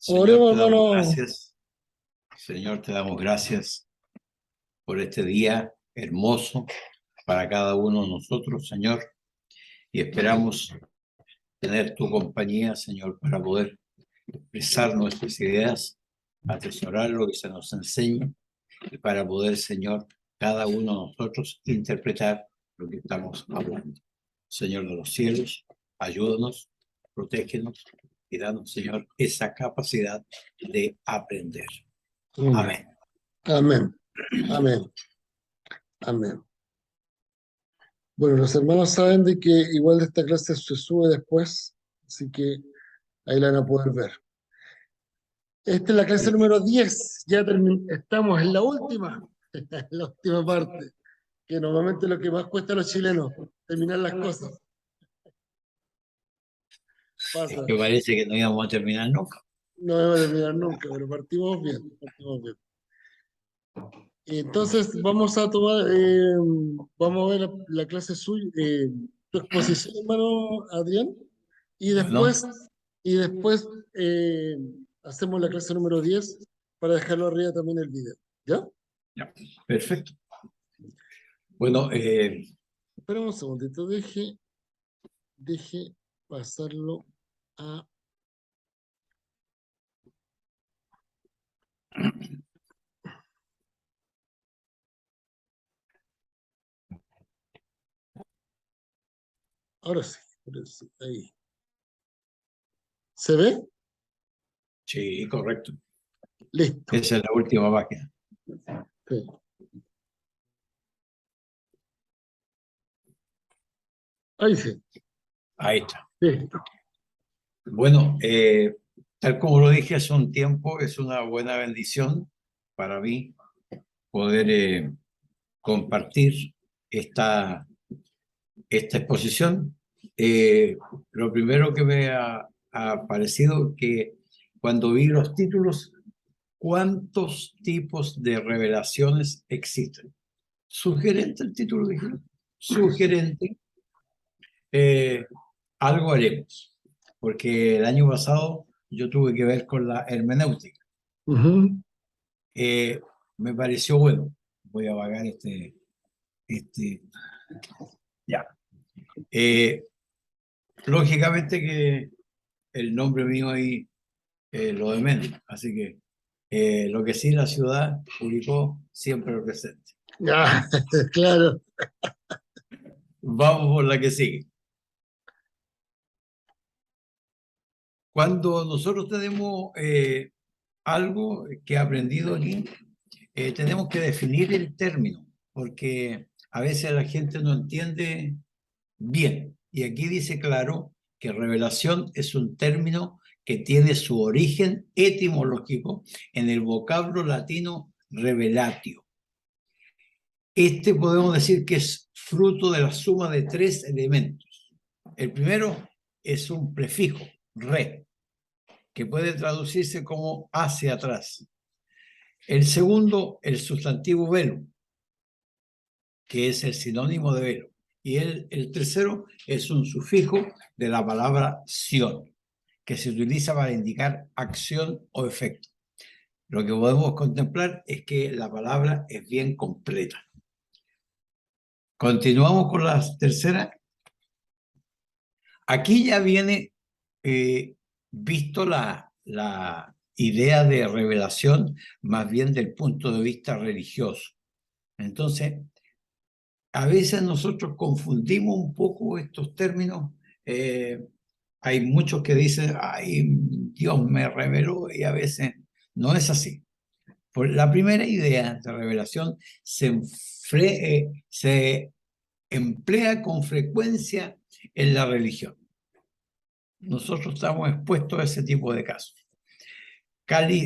Señor, Oremos, te damos hermano. gracias. Señor, te damos gracias por este día hermoso para cada uno de nosotros, Señor. Y esperamos tener tu compañía, Señor, para poder expresar nuestras ideas, atesorar lo que se nos enseña y para poder, Señor, cada uno de nosotros interpretar lo que estamos hablando. Señor de los cielos, ayúdanos, protégenos y danos, Señor, esa capacidad de aprender. Amén. Amén. Amén. Amén. Bueno, los hermanos saben de que igual de esta clase se sube después, así que ahí la van a poder ver. Esta es la clase número 10. Ya estamos en la última, en la última parte, que normalmente es lo que más cuesta a los chilenos, terminar las cosas. Pasa. Es que parece que no íbamos a terminar nunca. No vamos a terminar nunca, pero partimos bien, partimos bien. Entonces vamos a tomar, vamos a ver la clase suya, tu exposición, hermano Adrián, y Bueno, después eh, hacemos la clase número 10 para dejarlo arriba también el video. ¿Ya? ya, perfecto. Bueno, Espera un segundito, deje pasarlo a... Ahora sí, ahí. ¿Se ve? sí, correcto. Listo. Esa es la última página. Sí. Ahí sí. Ahí está. Sí. Bueno, tal como lo dije hace un tiempo, es una buena bendición para mí poder compartir esta exposición. Lo primero que me ha parecido que cuando vi los títulos, ¿cuántos tipos de revelaciones existen? Sugerente el título, dije. Sugerente. Algo haremos, porque el año pasado yo tuve que ver con la hermenéutica. Ujú. Me pareció bueno. Voy a apagar ya. Lógicamente que el nombre mío ahí lo de menos, así que lo que sí la ciudad publicó siempre presente. Ya, claro. Vamos por la que sigue. Cuando nosotros tenemos algo que he aprendido aquí, tenemos que definir el término, porque a veces la gente no entiende bien. Y aquí dice claro que revelación es un término que tiene su origen etimológico en el vocablo latino revelatio. Este podemos decir que es fruto de la suma de tres elementos. El primero es un prefijo, re, que puede traducirse como hacia atrás. El segundo, el sustantivo velo, que es el sinónimo de velo. Y el tercero es un sufijo de la palabra sion, que se utiliza para indicar acción o efecto. Lo que podemos contemplar es que la palabra es bien completa. Continuamos con la tercera. Aquí ya viene visto la idea de revelación más bien del punto de vista religioso. Entonces, a veces nosotros confundimos un poco estos términos. Hay muchos que dicen, ay, Dios me reveló, y a veces no es así. Por la primera idea de revelación se emplea con frecuencia en la religión. Nosotros estamos expuestos a ese tipo de casos.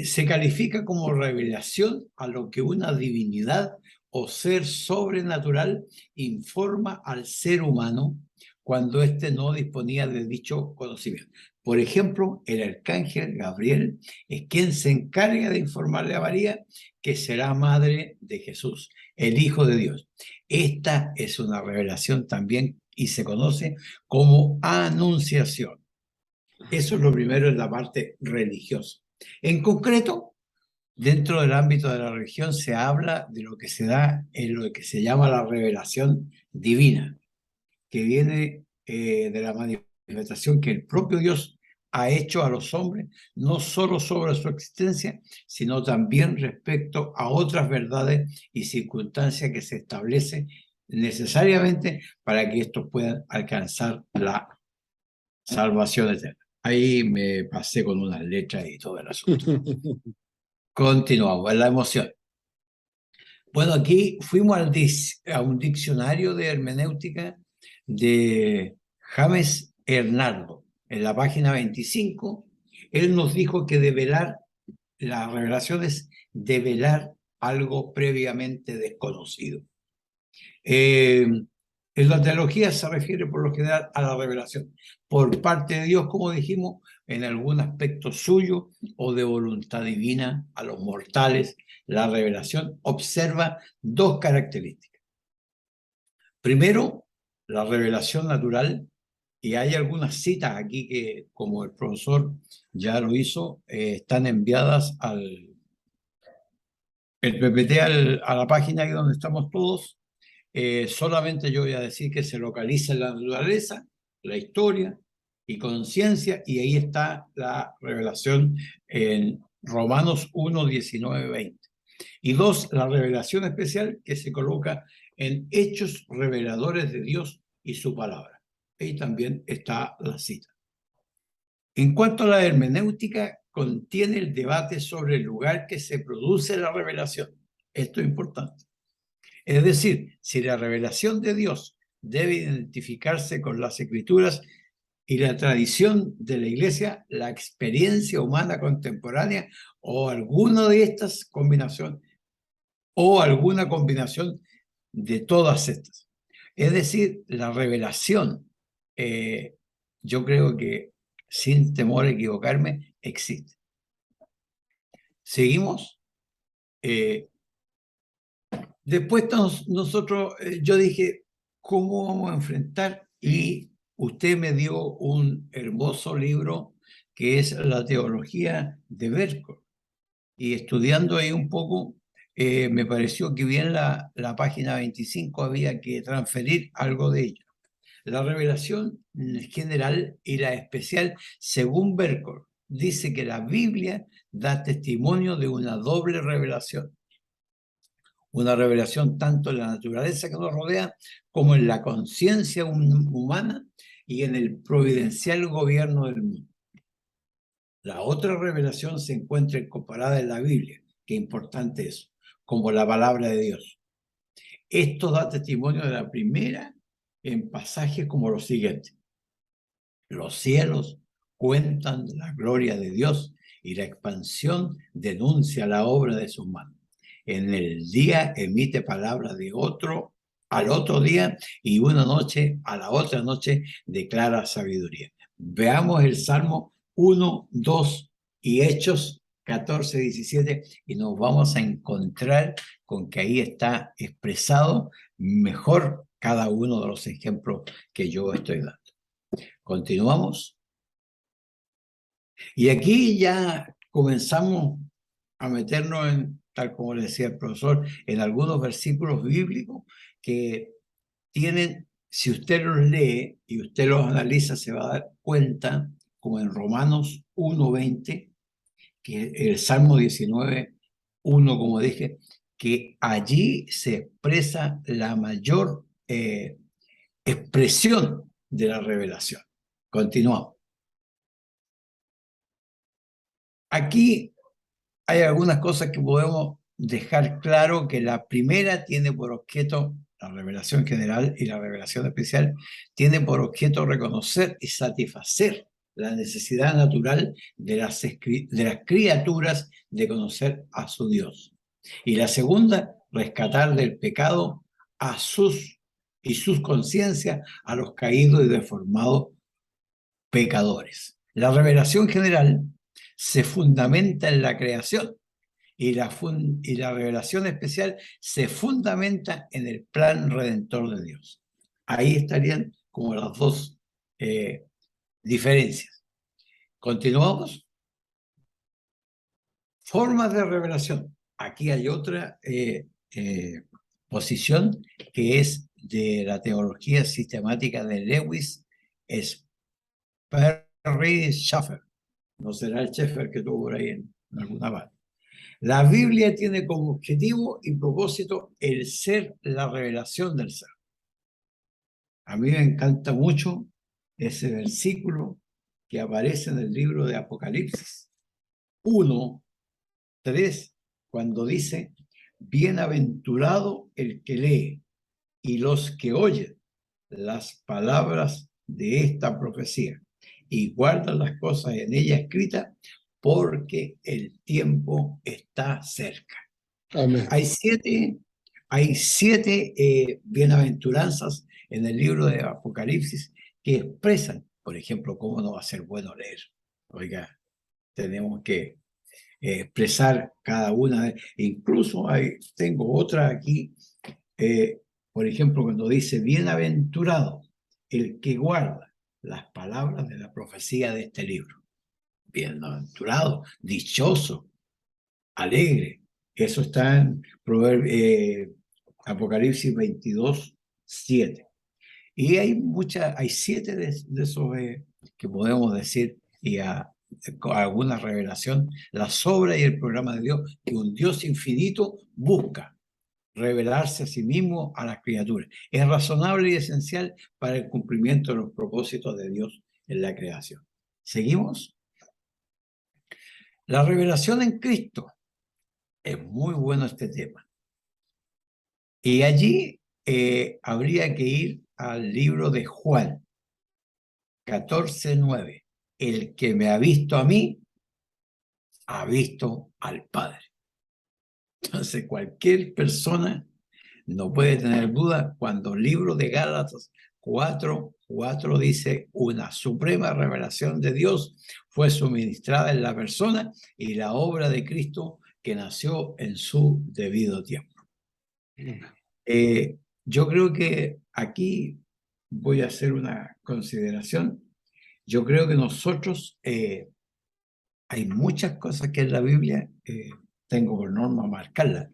Se califica como revelación a lo que una divinidad o ser sobrenatural informa al ser humano cuando éste no disponía de dicho conocimiento. Por ejemplo, el arcángel Gabriel es quien se encarga de informarle a María que será madre de Jesús, el Hijo de Dios. Esta es una revelación también y se conoce como anunciación. Eso es lo primero en la parte religiosa. En concreto, dentro del ámbito de la religión se habla de lo que se da en lo que se llama la revelación divina, que viene de la manifestación que el propio Dios ha hecho a los hombres, no solo sobre su existencia, sino también respecto a otras verdades y circunstancias que se establecen necesariamente para que estos puedan alcanzar la salvación eterna. Ahí me pasé con unas letras y todo el asunto. Continuamos, la emoción. Bueno, aquí fuimos a un diccionario de hermenéutica de James Hernando. En la página 25, él nos dijo que develar, la revelación es develar algo previamente desconocido. En la teología se refiere por lo general a la revelación por parte de Dios, como dijimos, en algún aspecto suyo o de voluntad divina a los mortales. La revelación observa dos características. Primero, la revelación natural, y hay algunas citas aquí que, como el profesor ya lo hizo, están enviadas al el PPT a la página ahí donde estamos todos. Solamente yo voy a decir que se localiza en la naturaleza, la historia y conciencia, y ahí está la revelación en Romanos 1, 19, 20. Y dos, la revelación especial que se coloca en hechos reveladores de Dios y su palabra. Ahí también está la cita. En cuanto a la hermenéutica, contiene el debate sobre el lugar que se produce la revelación. Esto es importante. Es decir, si la revelación de Dios debe identificarse con las escrituras y la tradición de la iglesia, la experiencia humana contemporánea o alguna de estas combinaciones, o alguna combinación de todas estas. Es decir, la revelación, yo creo que sin temor a equivocarme, existe. Seguimos. Después nosotros, yo dije, ¿cómo vamos a enfrentar? Y usted me dio un hermoso libro que es La teología de Berkeley. Y estudiando ahí un poco, me pareció que bien la página 25 había que transferir algo de ello. La revelación general y la especial, según Berkeley, dice que la Biblia da testimonio de una doble revelación. Una revelación tanto en la naturaleza que nos rodea como en la conciencia humana y en el providencial gobierno del mundo. La otra revelación se encuentra comparada en la Biblia, qué importante es, como la palabra de Dios. Esto da testimonio de la primera en pasajes como los siguientes. Los cielos cuentan la gloria de Dios y la expansión denuncia la obra de sus manos. En el día emite palabra de otro al otro día y una noche a la otra noche declara sabiduría. Veamos el Salmo 1, 2 y Hechos 14, 17 y nos vamos a encontrar con que ahí está expresado mejor cada uno de los ejemplos que yo estoy dando. Continuamos. Y aquí ya comenzamos a meternos en, tal como le decía el profesor, en algunos versículos bíblicos que tienen, si usted los lee y usted los analiza, se va a dar cuenta, como en Romanos 1:20, que el Salmo 19:1, como dije, que allí se expresa la mayor expresión de la revelación. Continuamos. Aquí hay algunas cosas que podemos dejar claro que la primera tiene por objeto, la revelación general y la revelación especial, tiene por objeto reconocer y satisfacer la necesidad natural de las criaturas de conocer a su Dios. Y la segunda, rescatar del pecado a sus conciencias a los caídos y deformados pecadores. La revelación general se fundamenta en la creación y la revelación especial se fundamenta en el plan redentor de Dios. Ahí estarían como las dos diferencias. ¿Continuamos? Formas de revelación. Aquí hay otra posición que es de la teología sistemática de Lewis Sperry Chafer. No será el Chafer que tuvo por ahí en alguna parte. La Biblia tiene como objetivo y propósito el ser, la revelación del ser. A mí me encanta mucho ese versículo que aparece en el libro de Apocalipsis 1:3, cuando dice: bienaventurado el que lee y los que oyen las palabras de esta profecía y guardan las cosas en ella escritas, porque el tiempo está cerca. Amén. Hay siete bienaventuranzas en el libro de Apocalipsis que expresan, por ejemplo, cómo no va a ser bueno leer. Oiga, tenemos que expresar cada una. Incluso tengo otra aquí, por ejemplo, cuando dice: bienaventurado el que guarda las palabras de la profecía de este libro. Bienaventurado, dichoso, alegre. Eso está en Apocalipsis 22:7. Y hay siete de esos que podemos decir, y alguna revelación, la obra y el programa de Dios, que un Dios infinito busca revelarse a sí mismo a las criaturas. Es razonable y esencial para el cumplimiento de los propósitos de Dios en la creación. ¿Seguimos? La revelación en Cristo. Es muy bueno este tema. Y allí habría que ir al libro de Juan 14:9. El que me ha visto a mí, ha visto al Padre. Entonces, cualquier persona no puede tener duda cuando el libro de Gálatas 4:4 dice: una suprema revelación de Dios fue suministrada en la persona y la obra de Cristo, que nació en su debido tiempo. Yo creo que aquí voy a hacer una consideración. Yo creo que nosotros, hay muchas cosas que en la Biblia, tengo por norma marcarlas,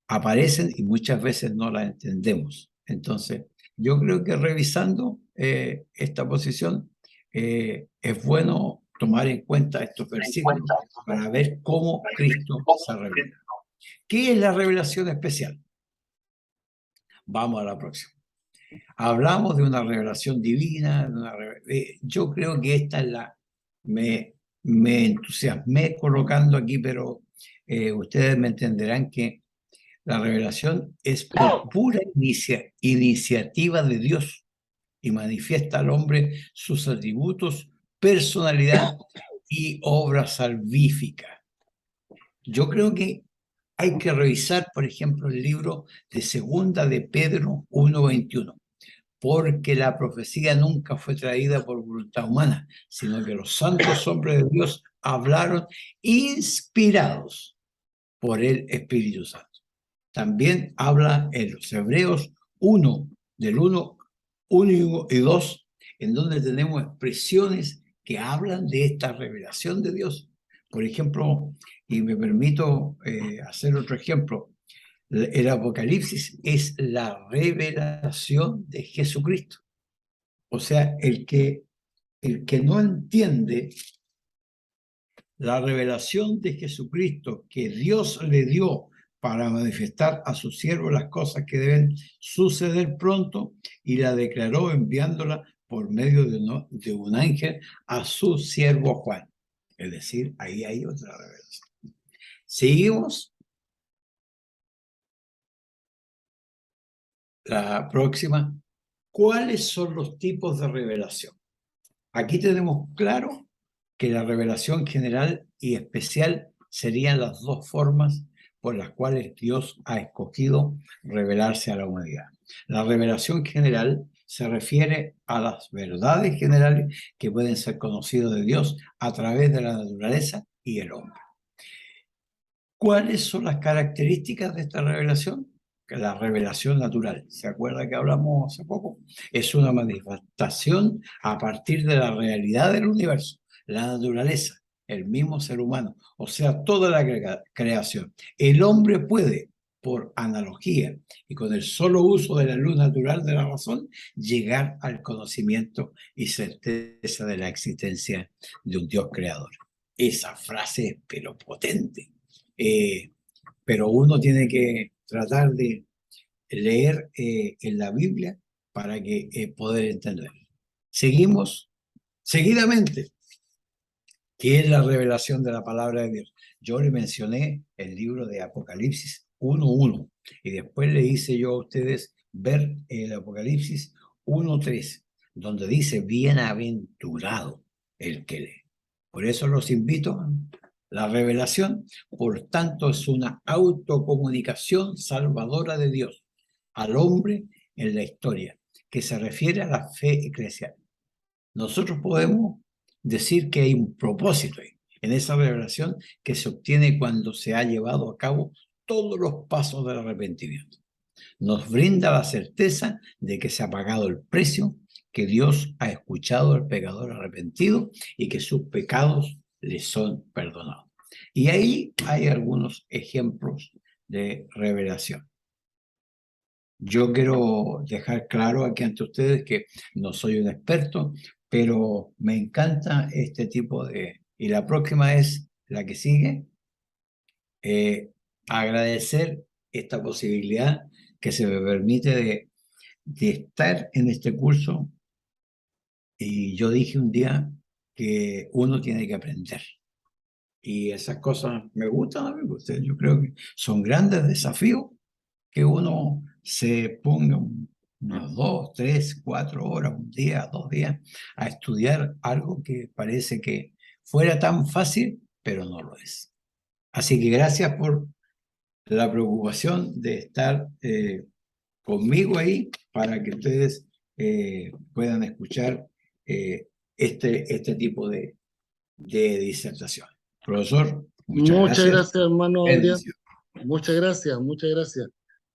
aparecen y muchas veces no las entendemos. Entonces, yo creo que revisando esta posición, es bueno tomar en cuenta estos versículos para ver cómo Cristo se revela. ¿Qué es la revelación especial? Vamos a la próxima. Hablamos de una revelación divina, yo creo que esta es me entusiasmé colocando aquí, pero ustedes me entenderán que la revelación es por pura iniciativa de Dios y manifiesta al hombre sus atributos, personalidad y obra salvífica. Yo creo que hay que revisar, por ejemplo, el libro de Segunda de Pedro 1:21, porque la profecía nunca fue traída por voluntad humana, sino que los santos hombres de Dios hablaron inspirados por el Espíritu Santo. También habla en los Hebreos 1, del 1 y 2, en donde tenemos expresiones que hablan de esta revelación de Dios. Por ejemplo, y me permito hacer otro ejemplo, el Apocalipsis es la revelación de Jesucristo. O sea, el que no entiende la revelación de Jesucristo que Dios le dio para manifestar a su siervo las cosas que deben suceder pronto, y la declaró enviándola por medio de un ángel a su siervo Juan. Es decir, ahí hay otra revelación. Seguimos. La próxima. ¿Cuáles son los tipos de revelación? Aquí tenemos claro que la revelación general y especial serían las dos formas por las cuales Dios ha escogido revelarse a la humanidad. La revelación general se refiere a las verdades generales que pueden ser conocidas de Dios a través de la naturaleza y el hombre. ¿Cuáles son las características de esta revelación? Que la revelación natural, ¿se acuerda que hablamos hace poco? Es una manifestación a partir de la realidad del universo, la naturaleza, el mismo ser humano, o sea, toda la creación. El hombre puede, por analogía y con el solo uso de la luz natural de la razón, llegar al conocimiento y certeza de la existencia de un Dios creador. Esa frase es pero potente. Pero uno tiene que tratar de leer en la Biblia para que poder entender. Seguimos seguidamente, que es la revelación de la palabra de Dios. Yo le mencioné el libro de Apocalipsis 1:1 y después le hice yo a ustedes ver el Apocalipsis 1:3, donde dice bienaventurado el que lee. Por eso los invito a la revelación, por tanto, es una autocomunicación salvadora de Dios al hombre en la historia, que se refiere a la fe eclesial. Nosotros podemos decir que hay un propósito ahí, en esa revelación que se obtiene cuando se ha llevado a cabo todos los pasos del arrepentimiento. Nos brinda la certeza de que se ha pagado el precio, que Dios ha escuchado al pecador arrepentido y que sus pecados le son perdonados. Y ahí hay algunos ejemplos de revelación. Yo quiero dejar claro aquí ante ustedes que no soy un experto, pero me encanta este tipo de... Y la próxima es la que sigue. Agradecer esta posibilidad que se me permite de estar en este curso. Y yo dije un día que uno tiene que aprender. Y esas cosas me gustan a mí, ustedes. Yo creo que son grandes desafíos que uno se ponga unos 2, 3, 4 horas, un día, 2 días, a estudiar algo que parece que fuera tan fácil, pero no lo es. Así que gracias por la preocupación de estar conmigo ahí para que ustedes puedan escuchar este tipo de disertación. Profesor, muchas Muchas gracias. gracias, hermano Adrián. Bendición. Muchas gracias, muchas gracias.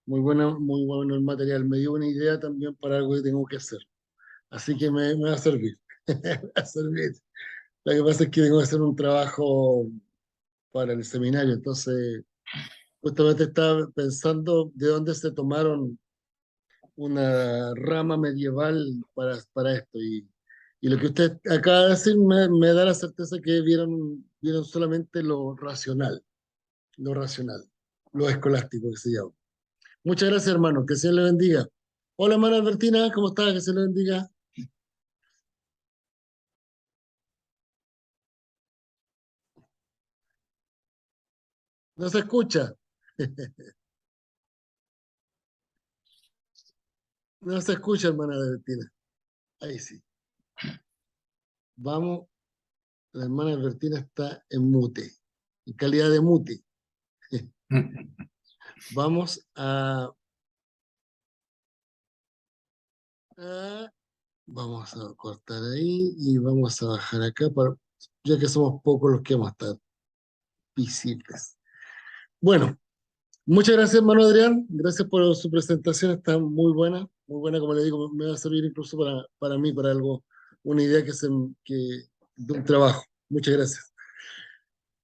Muy bueno el material. Me dio una idea también para algo que tengo que hacer. Así que me va a servir. Me va a servir. Lo que pasa es que tengo que hacer un trabajo para el seminario. Entonces, justamente estaba pensando de dónde se tomaron una rama medieval para esto. Y lo que usted acaba de decir me da la certeza que vieron solamente lo racional, lo escolástico que se llama. Muchas gracias, hermano. Que se le bendiga. Hola, hermana Albertina, ¿cómo está? Que se le bendiga. No se escucha. No se escucha, hermana Albertina. Ahí sí. Vamos, la hermana Albertina está en mute, en calidad de mute. Vamos a- vamos a cortar ahí y vamos a bajar acá, ya que somos pocos los que vamos a estar visibles. Bueno, muchas gracias, hermano Adrián. Gracias por su presentación. Está muy buena, como le digo, me va a servir incluso para mí, para algo, una idea de un trabajo. Muchas gracias.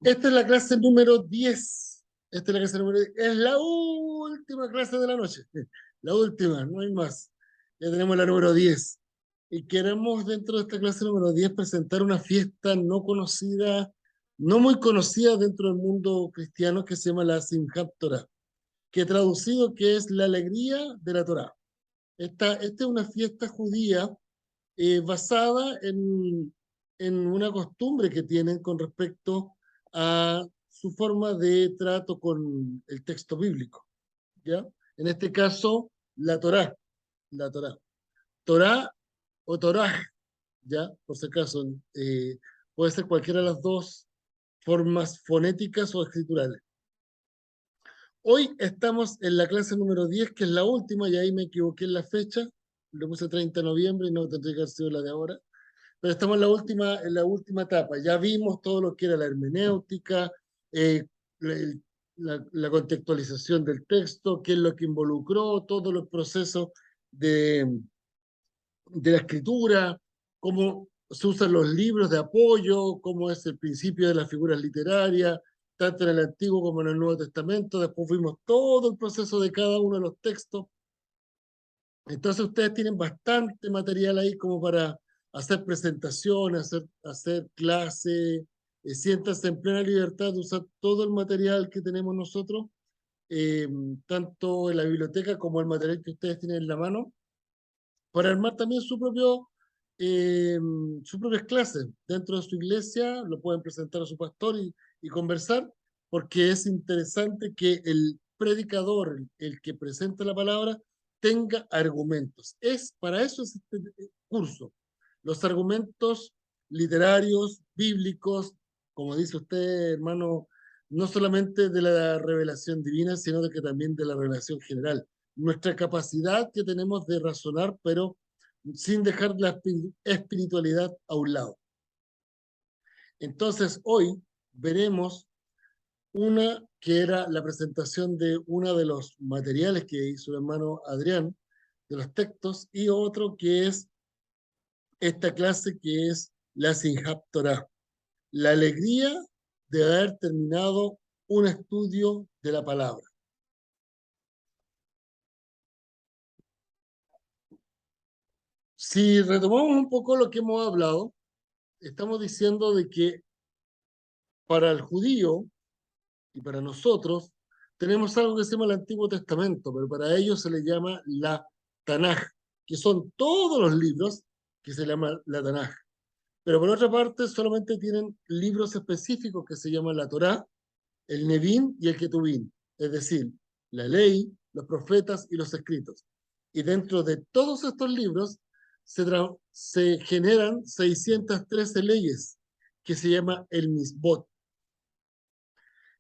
Esta es la clase número 10. Esta es la clase número 10. Es la última clase de la noche. La última, no hay más. Ya tenemos la número 10. Y queremos dentro de esta clase número 10 presentar una fiesta no conocida, no muy conocida dentro del mundo cristiano que se llama la Simchat Torah, que traducido que es la alegría de la Torah. Esta es una fiesta judía basada en una costumbre que tienen con respecto a su forma de trato con el texto bíblico, ¿ya? En este caso, la Torá. Torá o Torah, ¿ya? Por si acaso, puede ser cualquiera de las dos formas fonéticas o escriturales. Hoy estamos en la clase número 10, que es la última, y ahí me equivoqué en la fecha, le puse 30 de noviembre y no tendría que haber sido la de ahora, pero estamos en la última etapa. Ya vimos todo lo que era la hermenéutica, eh, la, la contextualización del texto, qué es lo que involucró, todos los procesos de, de la escritura, cómo se usan los libros de apoyo, como es el principio de las figuras literarias, tanto en el Antiguo como en el Nuevo Testamento. Después vimos todo el proceso de cada uno de los textos. Entonces ustedes tienen bastante material ahí como para hacer presentaciones, hacer clases, siéntanse en plena libertad de usar todo el material que tenemos nosotros, eh, tanto en la biblioteca como el material que ustedes tienen en la mano, para armar también eh, sus propias clases dentro de su iglesia, lo pueden presentar a su pastor y conversar, porque es interesante que el predicador, el que presenta la palabra, tenga argumentos. Para eso es este curso. Los argumentos literarios, bíblicos, como dice usted, hermano, no solamente de la revelación divina, sino de que también de la revelación general. Nuestra capacidad que tenemos de razonar, pero sin dejar la espiritualidad a un lado. Entonces, hoy veremos una que era la presentación de uno de los materiales que hizo el hermano Adrián, de los textos, y otro que es esta clase que es la Sinjab Torah, la alegría de haber terminado un estudio de la palabra. Si retomamos un poco lo que hemos hablado, estamos diciendo de que para el judío y para nosotros tenemos algo que se llama el Antiguo Testamento, pero para ellos se le llama la Tanaj, que son todos los libros que se llama la Tanaj. Pero por otra parte solamente tienen libros específicos que se llaman la Torá, el Nevín y el Ketubín, es decir, la ley, los profetas y los escritos. Y dentro de todos estos libros se generan 613 leyes que se llama el Misbot.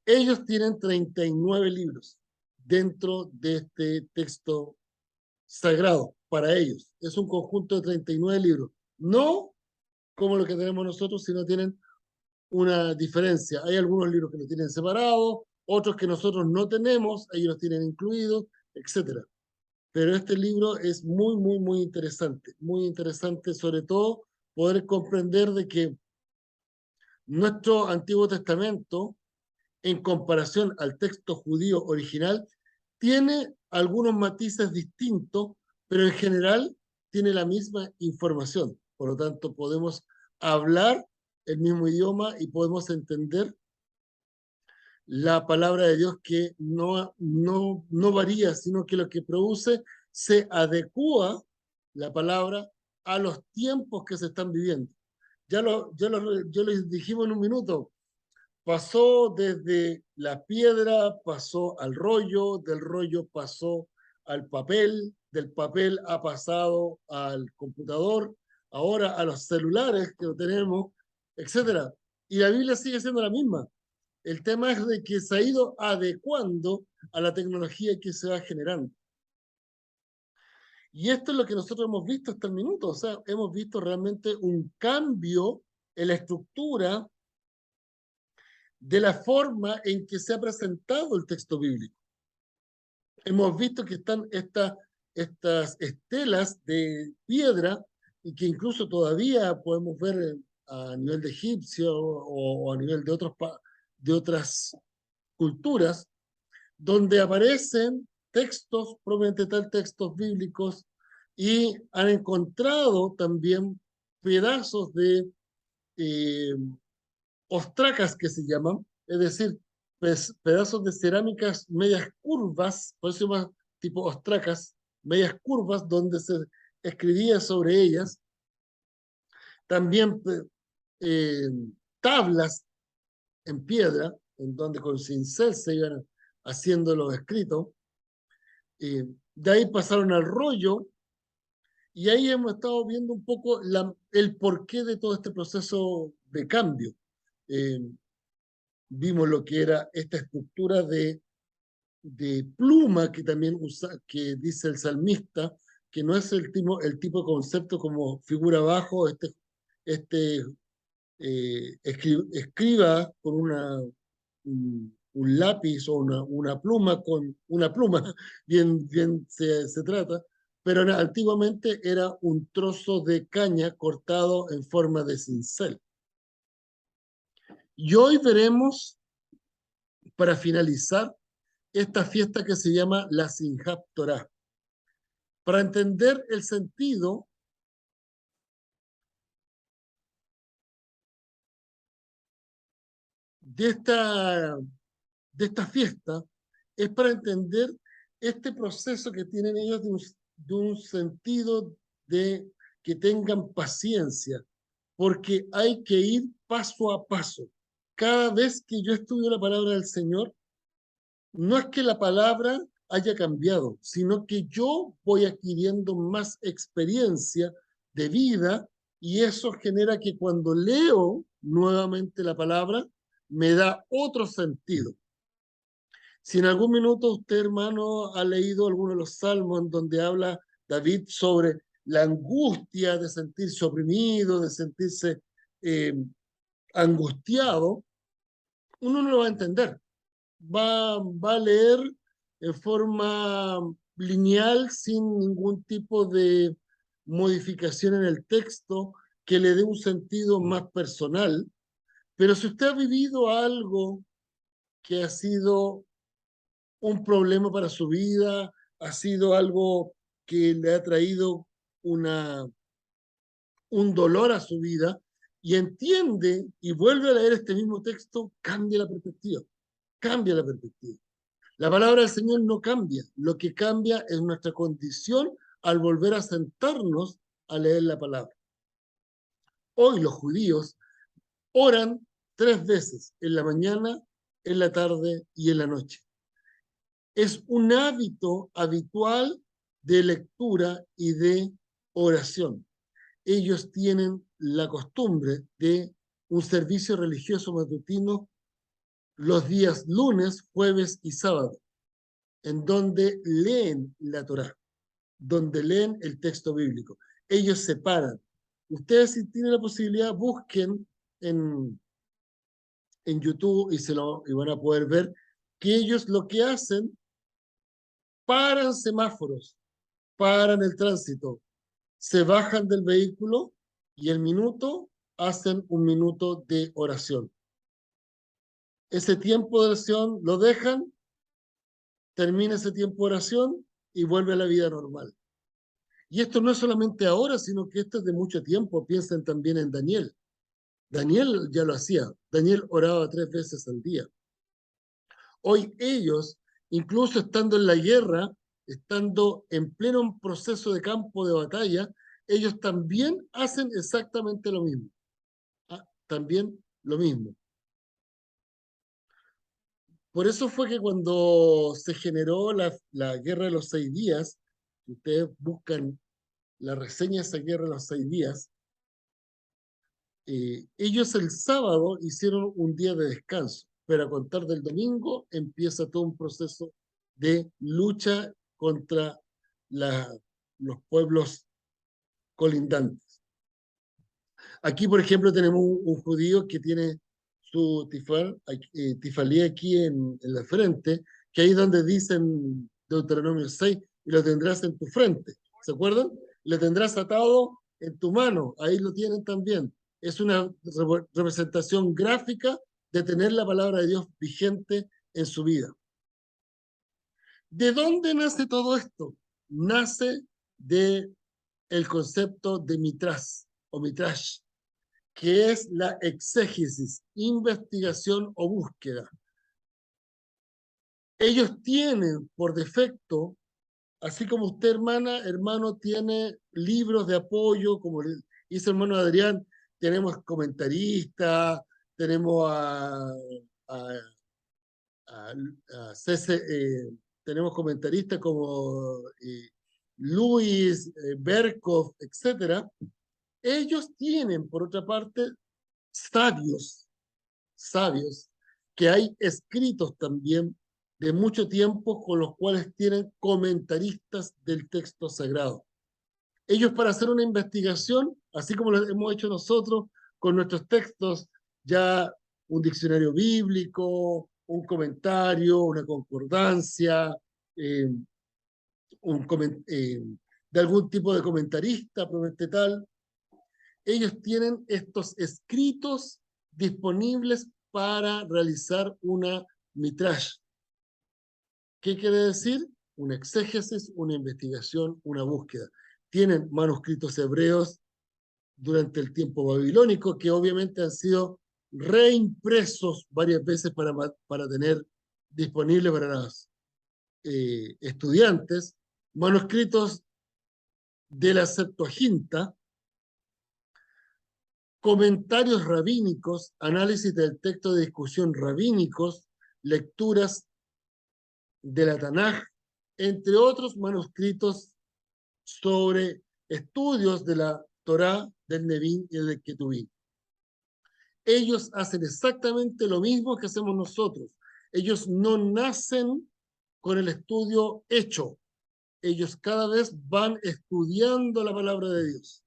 Ellos tienen 39 libros dentro de este texto sagrado para ellos. Es un conjunto de 39 libros. No como lo que tenemos nosotros, sino tienen una diferencia. Hay algunos libros que los tienen separados, otros que nosotros no tenemos, ellos los tienen incluidos, etcétera. Pero este libro es muy interesante, sobre todo poder comprender de que nuestro Antiguo Testamento, en comparación al texto judío original, tiene algunos matices distintos, pero en general tiene la misma información. Por lo tanto, podemos hablar el mismo idioma y podemos entender la palabra de Dios que no varía, sino que lo que produce se adecua la palabra a los tiempos que se están viviendo. Ya lo dijimos en un minuto, pasó desde la piedra, pasó al rollo, del rollo pasó al papel, del papel ha pasado al computador, ahora a los celulares que lo tenemos, etcétera. Y la Biblia sigue siendo la misma. El tema es de que se ha ido adecuando a la tecnología que se va generando. Y esto es lo que nosotros hemos visto hasta el minuto. O sea, hemos visto realmente un cambio en la estructura de la forma en que se ha presentado el texto bíblico. Hemos visto que están estas estelas de piedra y que incluso todavía podemos ver a nivel de egipcio o a nivel de otras culturas, donde aparecen textos, probablemente tal textos bíblicos, y han encontrado también pedazos de eh, ostracas que se llaman, es decir, pedazos de cerámicas medias curvas, por eso se llama tipo ostracas, medias curvas, donde se escribía sobre ellas. También eh, tablas en piedra, en donde con cincel se iban haciendo los escritos. De ahí pasaron al rollo, y ahí hemos estado viendo un poco el porqué de todo este proceso de cambio. Eh, Vimos lo que era esta estructura de pluma que también que dice el salmista, que no es el tipo de concepto como figura abajo, este escriba con un lápiz o una pluma, con una pluma, bien se trata, pero antiguamente era un trozo de caña cortado en forma de cincel. Y hoy veremos, para finalizar, esta fiesta que se llama la Simchat Torah. Para entender el sentido de esta fiesta, es para entender este proceso que tienen ellos de un sentido de que tengan paciencia, porque hay que ir paso a paso. Cada vez que yo estudio la palabra del Señor, no es que la palabra haya cambiado, sino que yo voy adquiriendo más experiencia de vida y eso genera que cuando leo nuevamente la palabra, me da otro sentido. Si en algún minuto usted, hermano, ha leído alguno de los salmos en donde habla David sobre la angustia de sentirse oprimido, de sentirse eh, angustiado, uno no lo va a entender. Va a leer en forma lineal, sin ningún tipo de modificación en el texto que le dé un sentido más personal. Pero si usted ha vivido algo que ha sido un problema para su vida, ha sido algo que le ha traído un dolor a su vida, y entiende y vuelve a leer este mismo texto, cambia la perspectiva, cambia la perspectiva. La palabra del Señor no cambia, lo que cambia es nuestra condición al volver a sentarnos a leer la palabra. Hoy los judíos oran 3 veces, en la mañana, en la tarde y en la noche. Es un hábito habitual de lectura y de oración. Ellos tienen la costumbre de un servicio religioso matutino los días lunes, jueves y sábado, en donde leen la Torá, donde leen el texto bíblico. Ellos se paran. Ustedes, si tienen la posibilidad, busquen en, en YouTube y van a poder ver que ellos lo que hacen, paran semáforos, paran el tránsito, se bajan del vehículo y el minuto hacen un minuto de oración. Ese tiempo de oración lo dejan, termina ese tiempo de oración y vuelve a la vida normal. Y esto no es solamente ahora, sino que esto es de mucho tiempo. Piensen también en Daniel. Daniel ya lo hacía. Daniel oraba 3 veces al día. Hoy ellos, incluso estando en la guerra, estando en pleno proceso de campo de batalla, ellos también hacen exactamente lo mismo. También lo mismo. Por eso fue que cuando se generó la guerra de los 6 días, si ustedes buscan la reseña de esa guerra de los 6 días, ellos el sábado hicieron un día de descanso, pero a contar del domingo empieza todo un proceso de lucha contra los pueblos colindantes. Aquí, por ejemplo, tenemos un judío que tiene su tifalí aquí en la frente, que ahí es donde dicen Deuteronomio 6, y lo tendrás en tu frente. ¿Se acuerdan? Lo tendrás atado en tu mano, ahí lo tienen también. Es una representación gráfica de tener la palabra de Dios vigente en su vida. ¿De dónde nace todo esto? Nace de el concepto de mitras o mitrash, que es la exégesis, investigación o búsqueda. Ellos tienen por defecto, así como usted, hermano, tiene libros de apoyo, como dice el hermano Adrián, tenemos comentaristas, tenemos a, tenemos comentaristas como Luis, Berkov, etc. Ellos tienen, por otra parte, sabios que hay escritos también de mucho tiempo con los cuales tienen comentaristas del texto sagrado. Ellos, para hacer una investigación, así como lo hemos hecho nosotros con nuestros textos, ya un diccionario bíblico, un comentario, una concordancia, de algún tipo de comentarista, promete tal. Ellos tienen estos escritos disponibles para realizar una midrash. ¿Qué quiere decir? Una exégesis, una investigación, una búsqueda. Tienen manuscritos hebreos durante el tiempo babilónico que obviamente han sido reimpresos varias veces para tener disponible para los estudiantes, manuscritos de la Septuaginta, comentarios rabínicos, análisis del texto de discusión rabínicos, lecturas de la Tanaj, entre otros manuscritos sobre estudios de la Torá, del Nevín y del Ketubín. Ellos hacen exactamente lo mismo que hacemos nosotros. Ellos no nacen con el estudio hecho. Ellos cada vez van estudiando la palabra de Dios.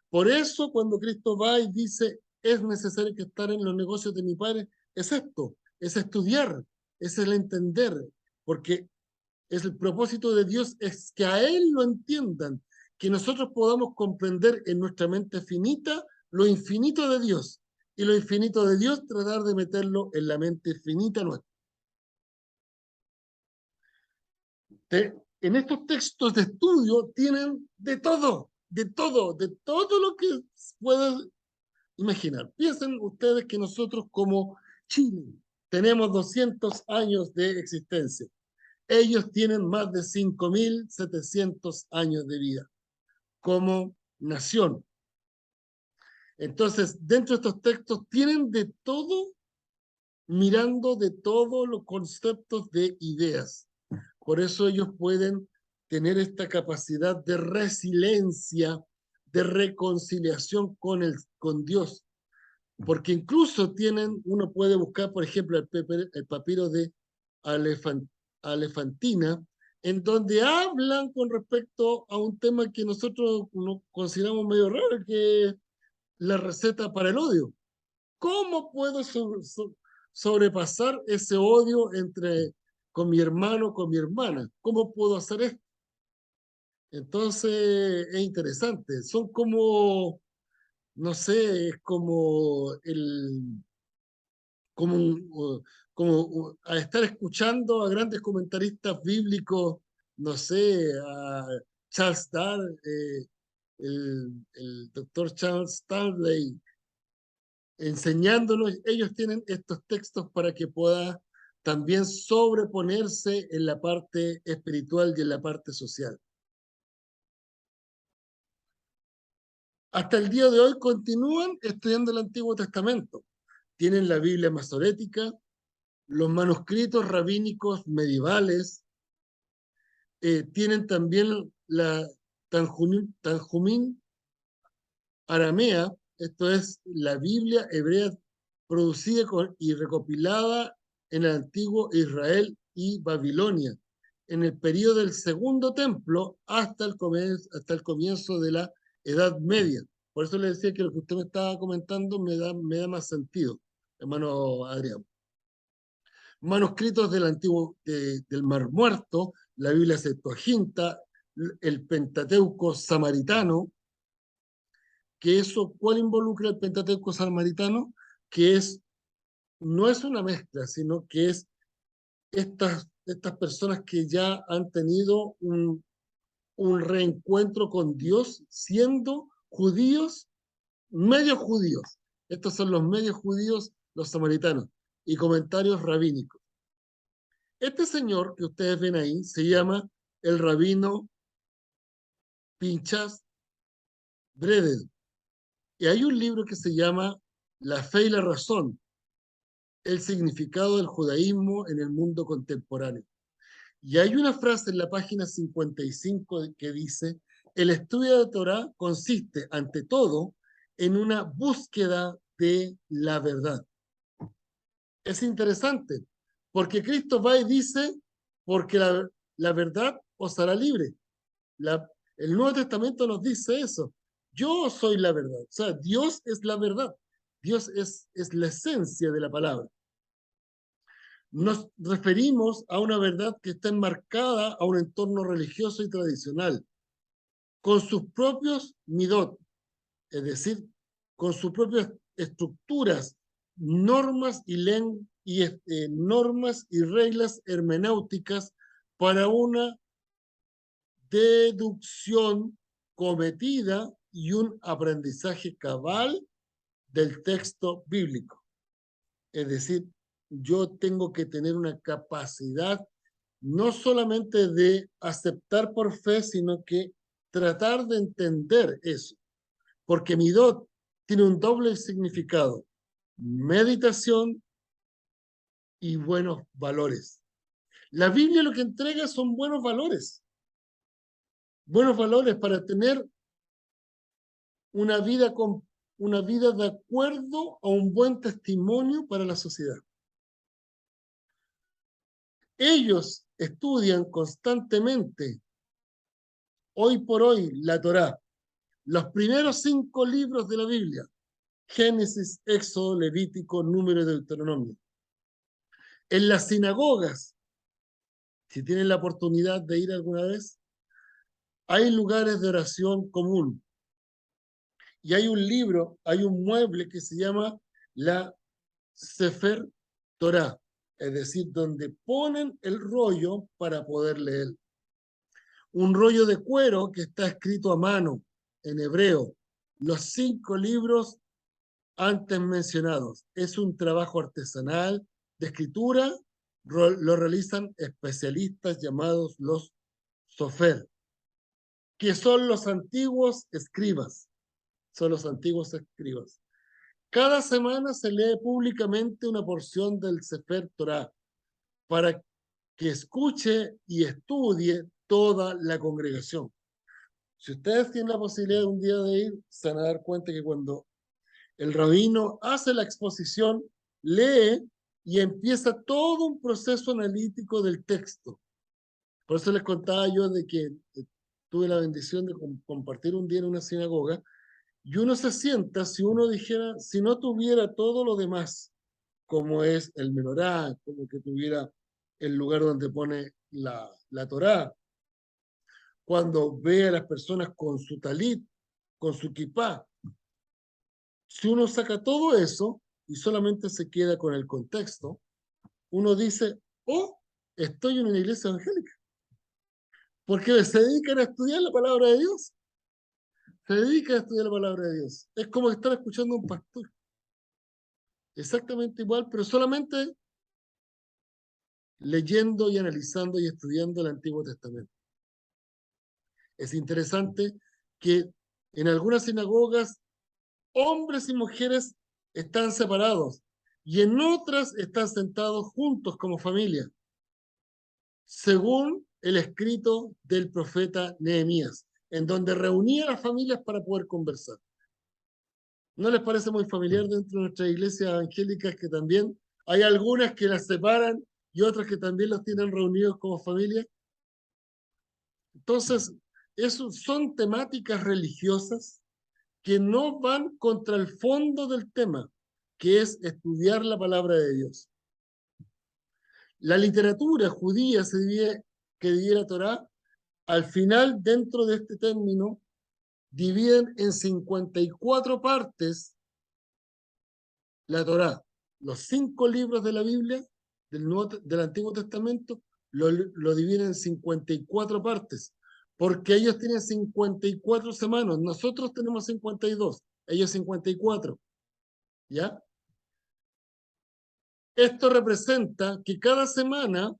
Por eso cuando Cristo va y dice, es necesario que estar en los negocios de mi Padre, es esto, es estudiar, es el entender, porque es el propósito de Dios, es que a Él lo entiendan, que nosotros podamos comprender en nuestra mente finita lo infinito de Dios, y lo infinito de Dios tratar de meterlo en la mente finita nuestra. En estos textos de estudio tienen de todo lo que puedan imaginar. Piensen ustedes que nosotros como Chile tenemos 200 años de existencia. Ellos tienen más de 5.700 años de vida como nación. Entonces, dentro de estos textos tienen de todo, mirando de todos los conceptos de ideas. Por eso ellos pueden tener esta capacidad de resiliencia, de reconciliación con Dios. Porque incluso uno puede buscar, por ejemplo, el papiro de Alefantina, en donde hablan con respecto a un tema que nosotros consideramos medio raro, que es la receta para el odio. ¿Cómo puedo sobrepasar ese odio con mi hermano, con mi hermana? ¿Cómo puedo hacer esto? Entonces es interesante. Son como, no sé, es como a estar escuchando a grandes comentaristas bíblicos, no sé, a Charles el doctor Charles Stanley, enseñándonos, ellos tienen estos textos para que pueda también sobreponerse en la parte espiritual y en la parte social. Hasta el día de hoy continúan estudiando el Antiguo Testamento. Tienen la Biblia masorética, los manuscritos rabínicos medievales, tienen también la Tanjumín aramea, esto es la Biblia hebrea producida y recopilada en el antiguo Israel y Babilonia, en el periodo del Segundo Templo hasta el comienzo de la Edad Media. Por eso le decía que lo que usted me estaba comentando me da más sentido, hermano Adrián. Manuscritos del Mar Muerto, la Biblia Septuaginta, el Pentateuco samaritano, que eso, ¿cuál involucra el Pentateuco samaritano? Que no es una mezcla, sino que es estas personas que ya han tenido un reencuentro con Dios siendo judíos, medios judíos. Estos son los medios judíos, los samaritanos, y comentarios rabínicos. Este señor que ustedes ven ahí se llama el rabino Pinchas Breden. Y hay un libro que se llama La fe y la razón, el significado del judaísmo en el mundo contemporáneo. Y hay una frase en la página 55 que dice, el estudio de Torah consiste, ante todo, en una búsqueda de la verdad. Es interesante, porque Cristo va y dice, porque la verdad os hará libre. El Nuevo Testamento nos dice eso. Yo soy la verdad. O sea, Dios es la verdad. Dios es la esencia de la palabra. Nos referimos a una verdad que está enmarcada a un entorno religioso y tradicional. con sus propios midot, es decir, con sus propias estructuras, normas normas y reglas hermenéuticas para una deducción cometida y un aprendizaje cabal del texto bíblico. Es decir, yo tengo que tener una capacidad no solamente de aceptar por fe, sino que tratar de entender eso. Porque midot tiene un doble significado: meditación y buenos valores. La Biblia lo que entrega son buenos valores para tener una vida de acuerdo a un buen testimonio para la sociedad. Ellos estudian constantemente, hoy por hoy, la Torá, los primeros 5 libros de la Biblia: Génesis, Éxodo, Levítico, Número y Deuteronomio. En las sinagogas, si tienen la oportunidad de ir alguna vez, hay lugares de oración común. Y hay un libro, hay un mueble que se llama la Sefer Torah, es decir, donde ponen el rollo para poder leer. Un rollo de cuero que está escrito a mano en hebreo. Los 5 libros antes mencionados. Es un trabajo artesanal de escritura, lo realizan especialistas llamados los sofer, que son los antiguos escribas. Son los antiguos escribas. Cada semana se lee públicamente una porción del Sefer Torah para que escuche y estudie toda la congregación. Si ustedes tienen la posibilidad un día de ir, se van a dar cuenta que cuando el rabino hace la exposición, lee y empieza todo un proceso analítico del texto. Por eso les contaba yo de que tuve la bendición de compartir un día en una sinagoga, y uno se sienta, si uno dijera, si no tuviera todo lo demás, como es el menorá, como que tuviera el lugar donde pone la Torá, cuando ve a las personas con su talit, con su kipá, si uno saca todo eso y solamente se queda con el contexto, uno dice: oh, estoy en una iglesia evangélica, porque se dedican a estudiar la palabra de Dios. Se dedican a estudiar la palabra de Dios. Es como estar escuchando a un pastor. Exactamente igual, pero solamente leyendo y analizando y estudiando el Antiguo Testamento. Es interesante que en algunas sinagogas hombres y mujeres están separados y en otras están sentados juntos como familia, según el escrito del profeta Nehemías, en donde reunía a las familias para poder conversar. ¿No les parece muy familiar dentro de nuestras iglesias evangélicas que también hay algunas que las separan y otras que también los tienen reunidos como familia? Entonces, eso son temáticas religiosas que no van contra el fondo del tema, que es estudiar la palabra de Dios. La literatura judía que divide la Torá, al final, dentro de este término, dividen en 54 partes la Torá. Los 5 libros de la Biblia, del Antiguo Testamento, lo dividen en 54 partes, porque ellos tienen 54 semanas, nosotros tenemos 52, ellos 54, ¿ya? Esto representa que cada semana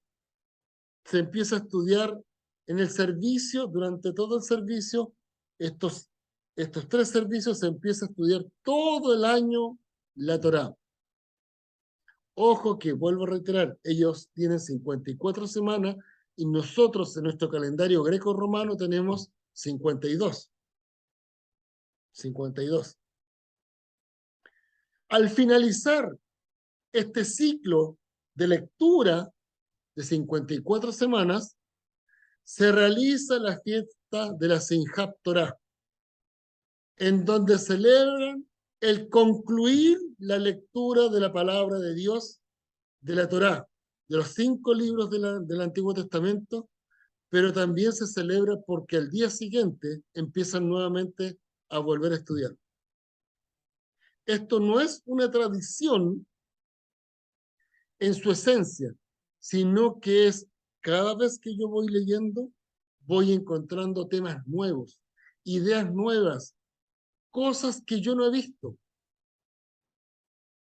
se empieza a estudiar en el servicio, durante todo el servicio, estos 3 servicios se empieza a estudiar todo el año la Torá. Ojo que, vuelvo a reiterar, ellos tienen 54 semanas y nosotros en nuestro calendario greco-romano tenemos 52. 52. Al finalizar este ciclo de lectura de 54 semanas, se realiza la fiesta de la Simchat Torah, en donde celebran el concluir la lectura de la palabra de Dios, de la Torá, de los 5 libros del Antiguo Testamento, pero también se celebra porque al día siguiente empiezan nuevamente a volver a estudiar. Esto no es una tradición en su esencia, sino que es cada vez que yo voy leyendo, voy encontrando temas nuevos, ideas nuevas, cosas que yo no he visto.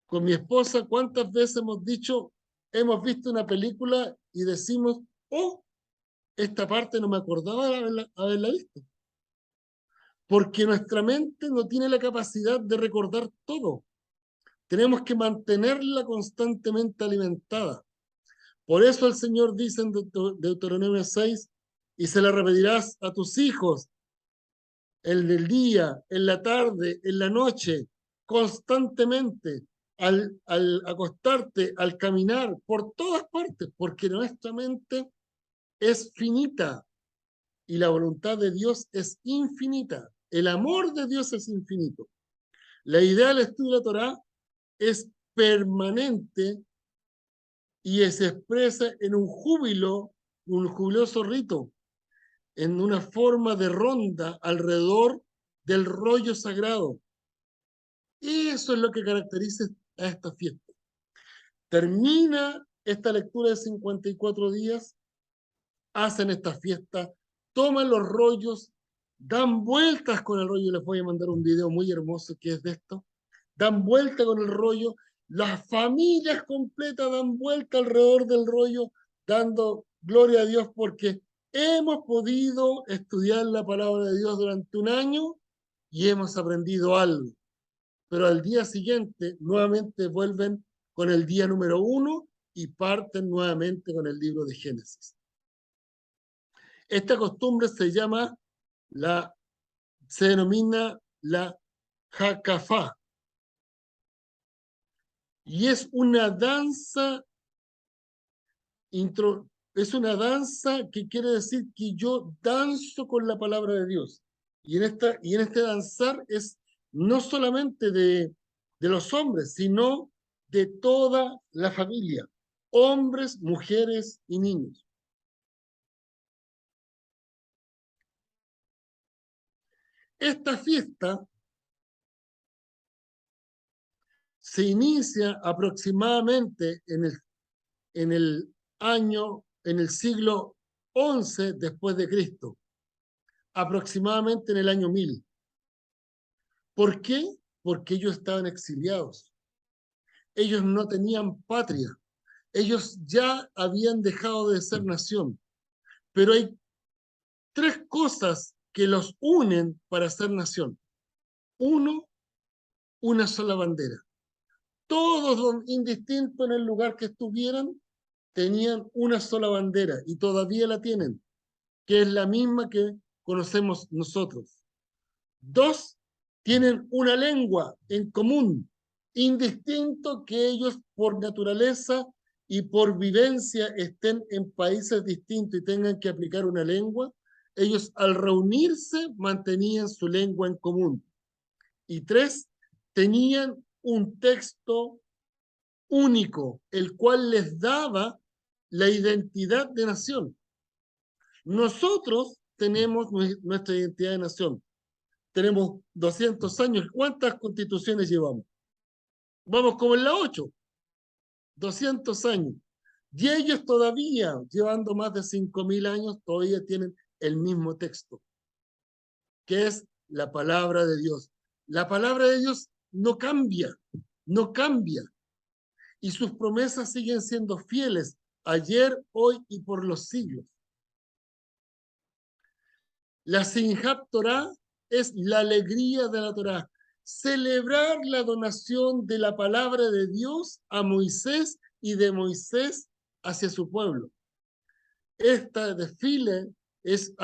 Con mi esposa, ¿cuántas veces hemos dicho, hemos visto una película y decimos, oh, esta parte no me acordaba de haberla visto? Porque nuestra mente no tiene la capacidad de recordar todo. Tenemos que mantenerla constantemente alimentada. Por eso el Señor dice en Deuteronomio 6, y se la repetirás a tus hijos en el día, en la tarde, en la noche, constantemente, al acostarte, al caminar, por todas partes, porque nuestra mente es finita y la voluntad de Dios es infinita. El amor de Dios es infinito. La idea del estudio de la Torá es permanente y se expresa en un jubiloso rito, en una forma de ronda alrededor del rollo sagrado. Y eso es lo que caracteriza a esta fiesta. Termina esta lectura de 54 días, hacen esta fiesta, toman los rollos, dan vueltas con el rollo. Les voy a mandar un video muy hermoso que es de esto. Dan vuelta con el rollo, las familias completas dan vuelta alrededor del rollo, dando gloria a Dios porque hemos podido estudiar la palabra de Dios durante un año y hemos aprendido algo. Pero al día siguiente nuevamente vuelven con el día número 1 y parten nuevamente con el libro de Génesis. Esta costumbre se denomina la Hakafá, y es una danza que quiere decir que yo danzo con la palabra de Dios. Y en este danzar es no solamente de los hombres, sino de toda la familia, hombres, mujeres y niños. Esta fiesta se inicia aproximadamente en el siglo XI después de Cristo, aproximadamente en el año 1000. ¿Por qué? Porque ellos estaban exiliados. Ellos no tenían patria. Ellos ya habían dejado de ser nación. Pero hay tres cosas que los unen para ser nación. Uno, una sola bandera. Todos, indistinto en el lugar que estuvieran, tenían una sola bandera y todavía la tienen, que es la misma que conocemos nosotros. Dos, tienen una lengua en común, indistinto que ellos por naturaleza y por vivencia estén en países distintos y tengan que aplicar una lengua, ellos al reunirse mantenían su lengua en común. Y tres, tenían un texto único, el cual les daba la identidad de nación. Nosotros tenemos nuestra identidad de nación. Tenemos 200 años. ¿Cuántas constituciones llevamos? Vamos como en la 8. 200 años. Y ellos todavía, llevando más de 5000 años, todavía tienen el mismo texto, que es la palabra de Dios. La palabra de Dios no cambia, no cambia. Y sus promesas siguen siendo fieles ayer, hoy y por los siglos. La Simchat Torah es la alegría de la Torah. Celebrar la donación de la palabra de Dios a Moisés y de Moisés hacia su pueblo. Este desfile es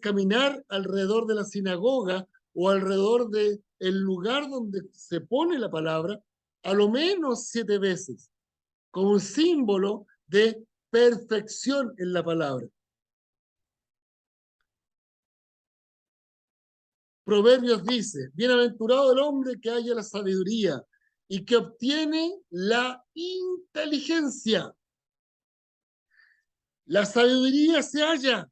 caminar alrededor de la sinagoga o alrededor del lugar donde se pone la palabra, a lo menos 7 veces, como un símbolo de perfección en la palabra. Proverbios dice, bienaventurado el hombre que haya la sabiduría y que obtiene la inteligencia. La sabiduría se halla.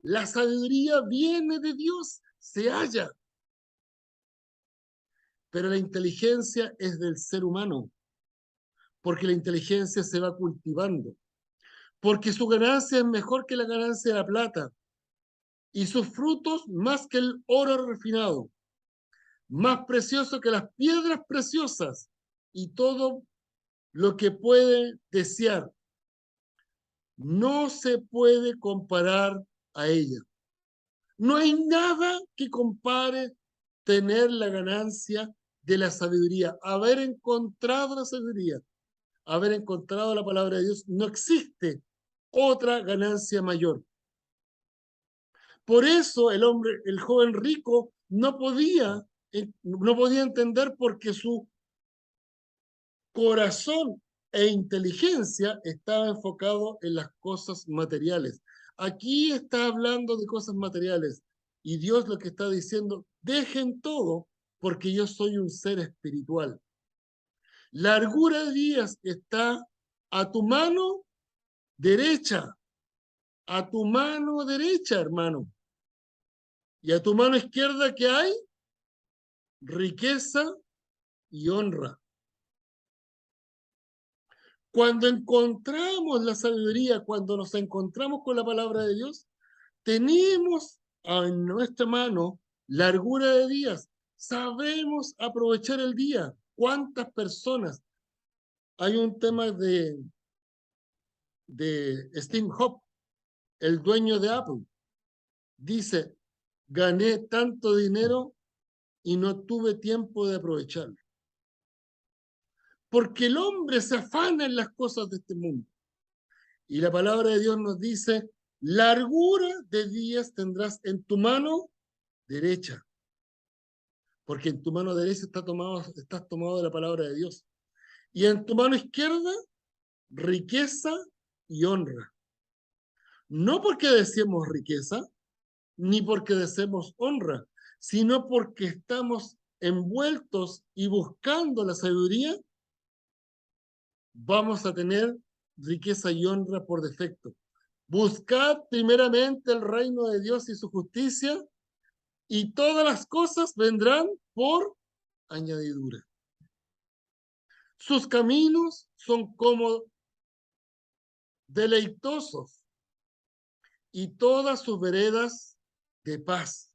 La sabiduría viene de Dios, se halla. Pero la inteligencia es del ser humano, porque la inteligencia se va cultivando, porque su ganancia es mejor que la ganancia de la plata, y sus frutos más que el oro refinado, más precioso que las piedras preciosas, y todo lo que puede desear no se puede comparar a ella. No hay nada que compare tener la ganancia de la sabiduría, haber encontrado la sabiduría, haber encontrado la palabra de Dios. No existe otra ganancia mayor. Por eso el joven rico no podía entender, porque su corazón e inteligencia estaba enfocado en las cosas materiales. Aquí está hablando de cosas materiales, y Dios lo que está diciendo: dejen todo, porque yo soy un ser espiritual. Largura de días está a tu mano derecha, a tu mano derecha, hermano. Y a tu mano izquierda, ¿qué hay? Riqueza y honra. Cuando encontramos la sabiduría, cuando nos encontramos con la palabra de Dios, tenemos en nuestra mano largura de días. Sabemos aprovechar el día. ¿Cuántas personas? Hay un tema de Steve Jobs, el dueño de Apple. Dice: gané tanto dinero y no tuve tiempo de aprovecharlo. Porque el hombre se afana en las cosas de este mundo. Y la palabra de Dios nos dice: largura de días tendrás en tu mano derecha. Porque en tu mano derecha estás tomado de la palabra de Dios. Y en tu mano izquierda, riqueza y honra. No porque deseemos riqueza, ni porque deseemos honra, sino porque estamos envueltos y buscando la sabiduría, vamos a tener riqueza y honra por defecto. Buscad primeramente el reino de Dios y su justicia, y todas las cosas vendrán por añadidura. Sus caminos son como deleitosos, y todas sus veredas de paz.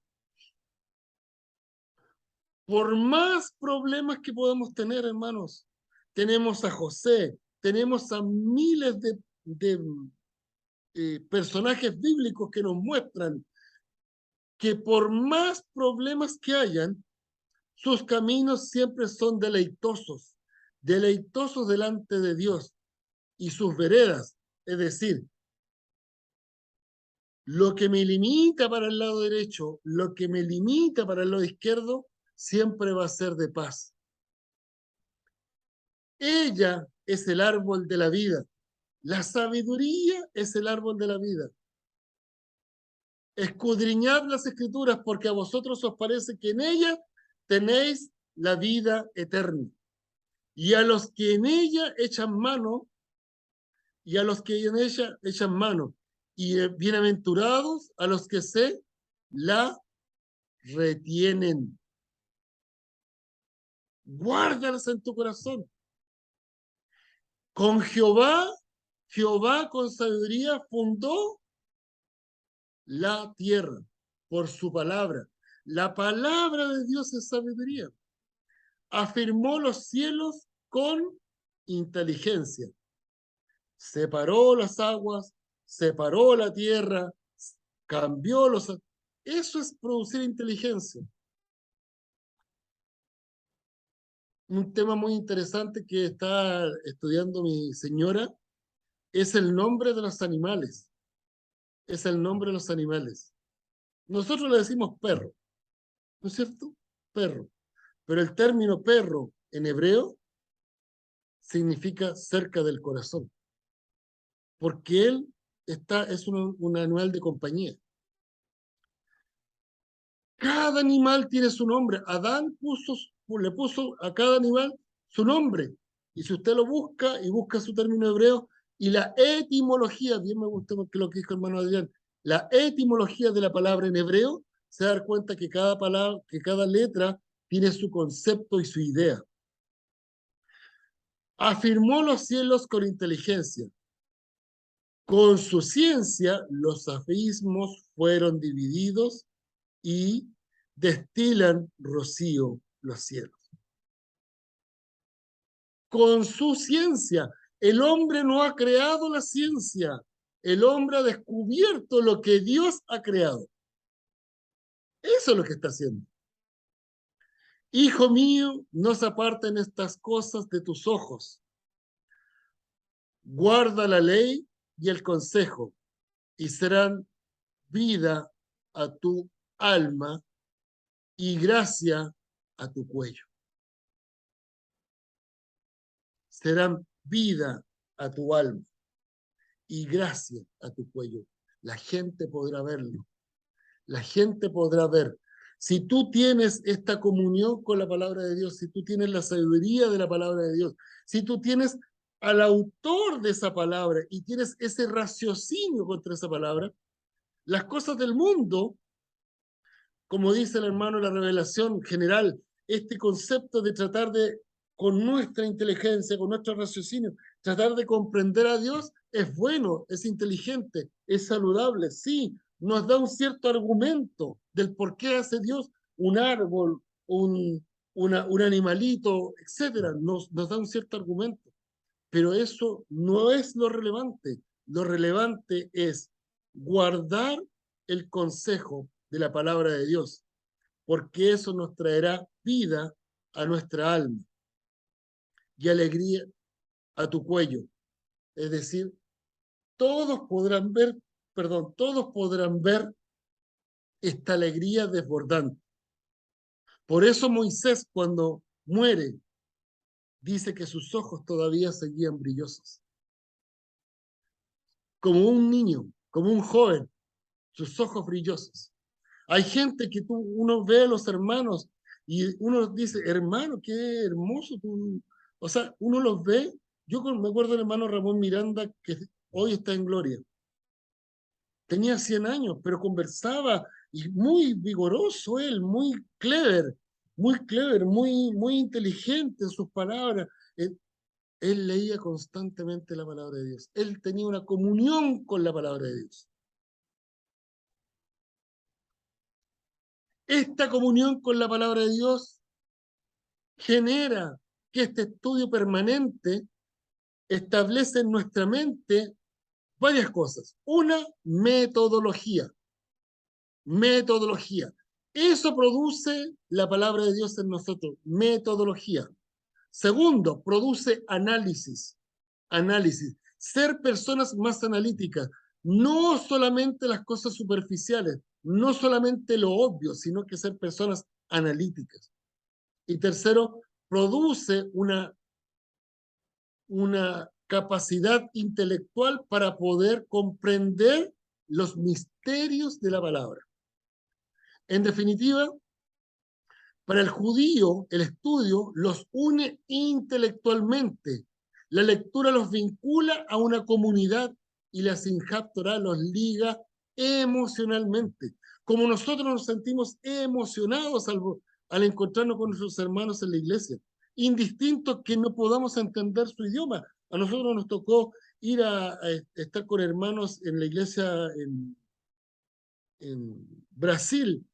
Por más problemas que podamos tener, hermanos, tenemos a José, tenemos a miles de personajes bíblicos que nos muestran que por más problemas que hayan, sus caminos siempre son deleitosos, deleitosos delante de Dios, y sus veredas, es decir, lo que me limita para el lado derecho, lo que me limita para el lado izquierdo, siempre va a ser de paz. Ella es el árbol de la vida. La sabiduría es el árbol de la vida. Escudriñad las escrituras, porque a vosotros os parece que en ellas tenéis la vida eterna. Y a los que en ella echan mano, y a los que en ella echan mano, y bienaventurados a los que se la retienen. Guárdalas en tu corazón. Con Jehová con sabiduría fundó la tierra por su palabra. La palabra de Dios es sabiduría. Afirmó los cielos con inteligencia. Separó las aguas, separó la tierra, cambió los... Eso es producir inteligencia. Un tema muy interesante que está estudiando mi señora es el nombre de los animales. Es el nombre de los animales. Nosotros le decimos perro, ¿no es cierto? Perro. Pero el término perro en hebreo significa cerca del corazón, porque él es un animal de compañía. Cada animal tiene su nombre. Adán le puso a cada animal su nombre. Y si usted lo busca y busca su término hebreo, Y la etimología, bien me gustó lo que dijo el hermano Adrián, la etimología de la palabra en hebreo, se da cuenta que cada palabra, que cada letra tiene su concepto y su idea. Afirmó los cielos con inteligencia. Con su ciencia, los abismos fueron divididos y destilan rocío los cielos. Con su ciencia, el hombre no ha creado la ciencia, el hombre ha descubierto lo que Dios ha creado. Eso es lo que está haciendo. Hijo mío, no se aparten estas cosas de tus ojos. Guarda la ley y el consejo, y serán vida a tu alma y gracia a tu cuello. Serán vida a tu alma y gracia a tu cuello. La gente podrá verlo. La gente podrá ver. Si tú tienes esta comunión con la palabra de Dios, si tú tienes la sabiduría de la palabra de Dios, si tú tienes al autor de esa palabra y tienes ese raciocinio contra esa palabra, las cosas del mundo, como dice el hermano en la revelación general, este concepto de tratar de, con nuestra inteligencia, con nuestro raciocinio, tratar de comprender a Dios, es bueno, es inteligente, es saludable, sí, nos da un cierto argumento del por qué hace Dios un árbol, un animalito, etcétera, nos da un cierto argumento. Pero eso no es lo relevante es guardar el consejo de la palabra de Dios, porque eso nos traerá vida a nuestra alma y alegría a tu cuello. Es decir, todos podrán ver, todos podrán ver esta alegría desbordante. Por eso Moisés, cuando muere, dice que sus ojos todavía seguían brillosos. Como un niño, como un joven, sus ojos brillosos. Hay gente que uno ve a los hermanos y uno dice, hermano, qué hermoso tú. O sea, uno los ve. Yo me acuerdo del hermano Ramón Miranda, que hoy está en gloria. Tenía 100 años, pero conversaba y muy vigoroso él, muy clever, muy inteligente en sus palabras. Él leía constantemente la palabra de Dios. Él tenía una comunión con la palabra de Dios. Esta comunión con la palabra de Dios genera que este estudio permanente establece en nuestra mente varias cosas. Una, metodología. Metodología. Eso produce la palabra de Dios en nosotros. Metodología. Segundo, produce análisis. Análisis. Ser personas más analíticas. No solamente las cosas superficiales, no solamente lo obvio, sino que ser personas analíticas. Y tercero, produce una capacidad intelectual para poder comprender los misterios de la palabra. En definitiva, para el judío, el estudio los une intelectualmente. La lectura los vincula a una comunidad y la Sinjab Torah los liga emocionalmente. Como nosotros nos sentimos emocionados al encontrarnos con nuestros hermanos en la iglesia, indistinto que no podamos entender su idioma. A nosotros nos tocó ir a estar con hermanos en la iglesia en Brasil.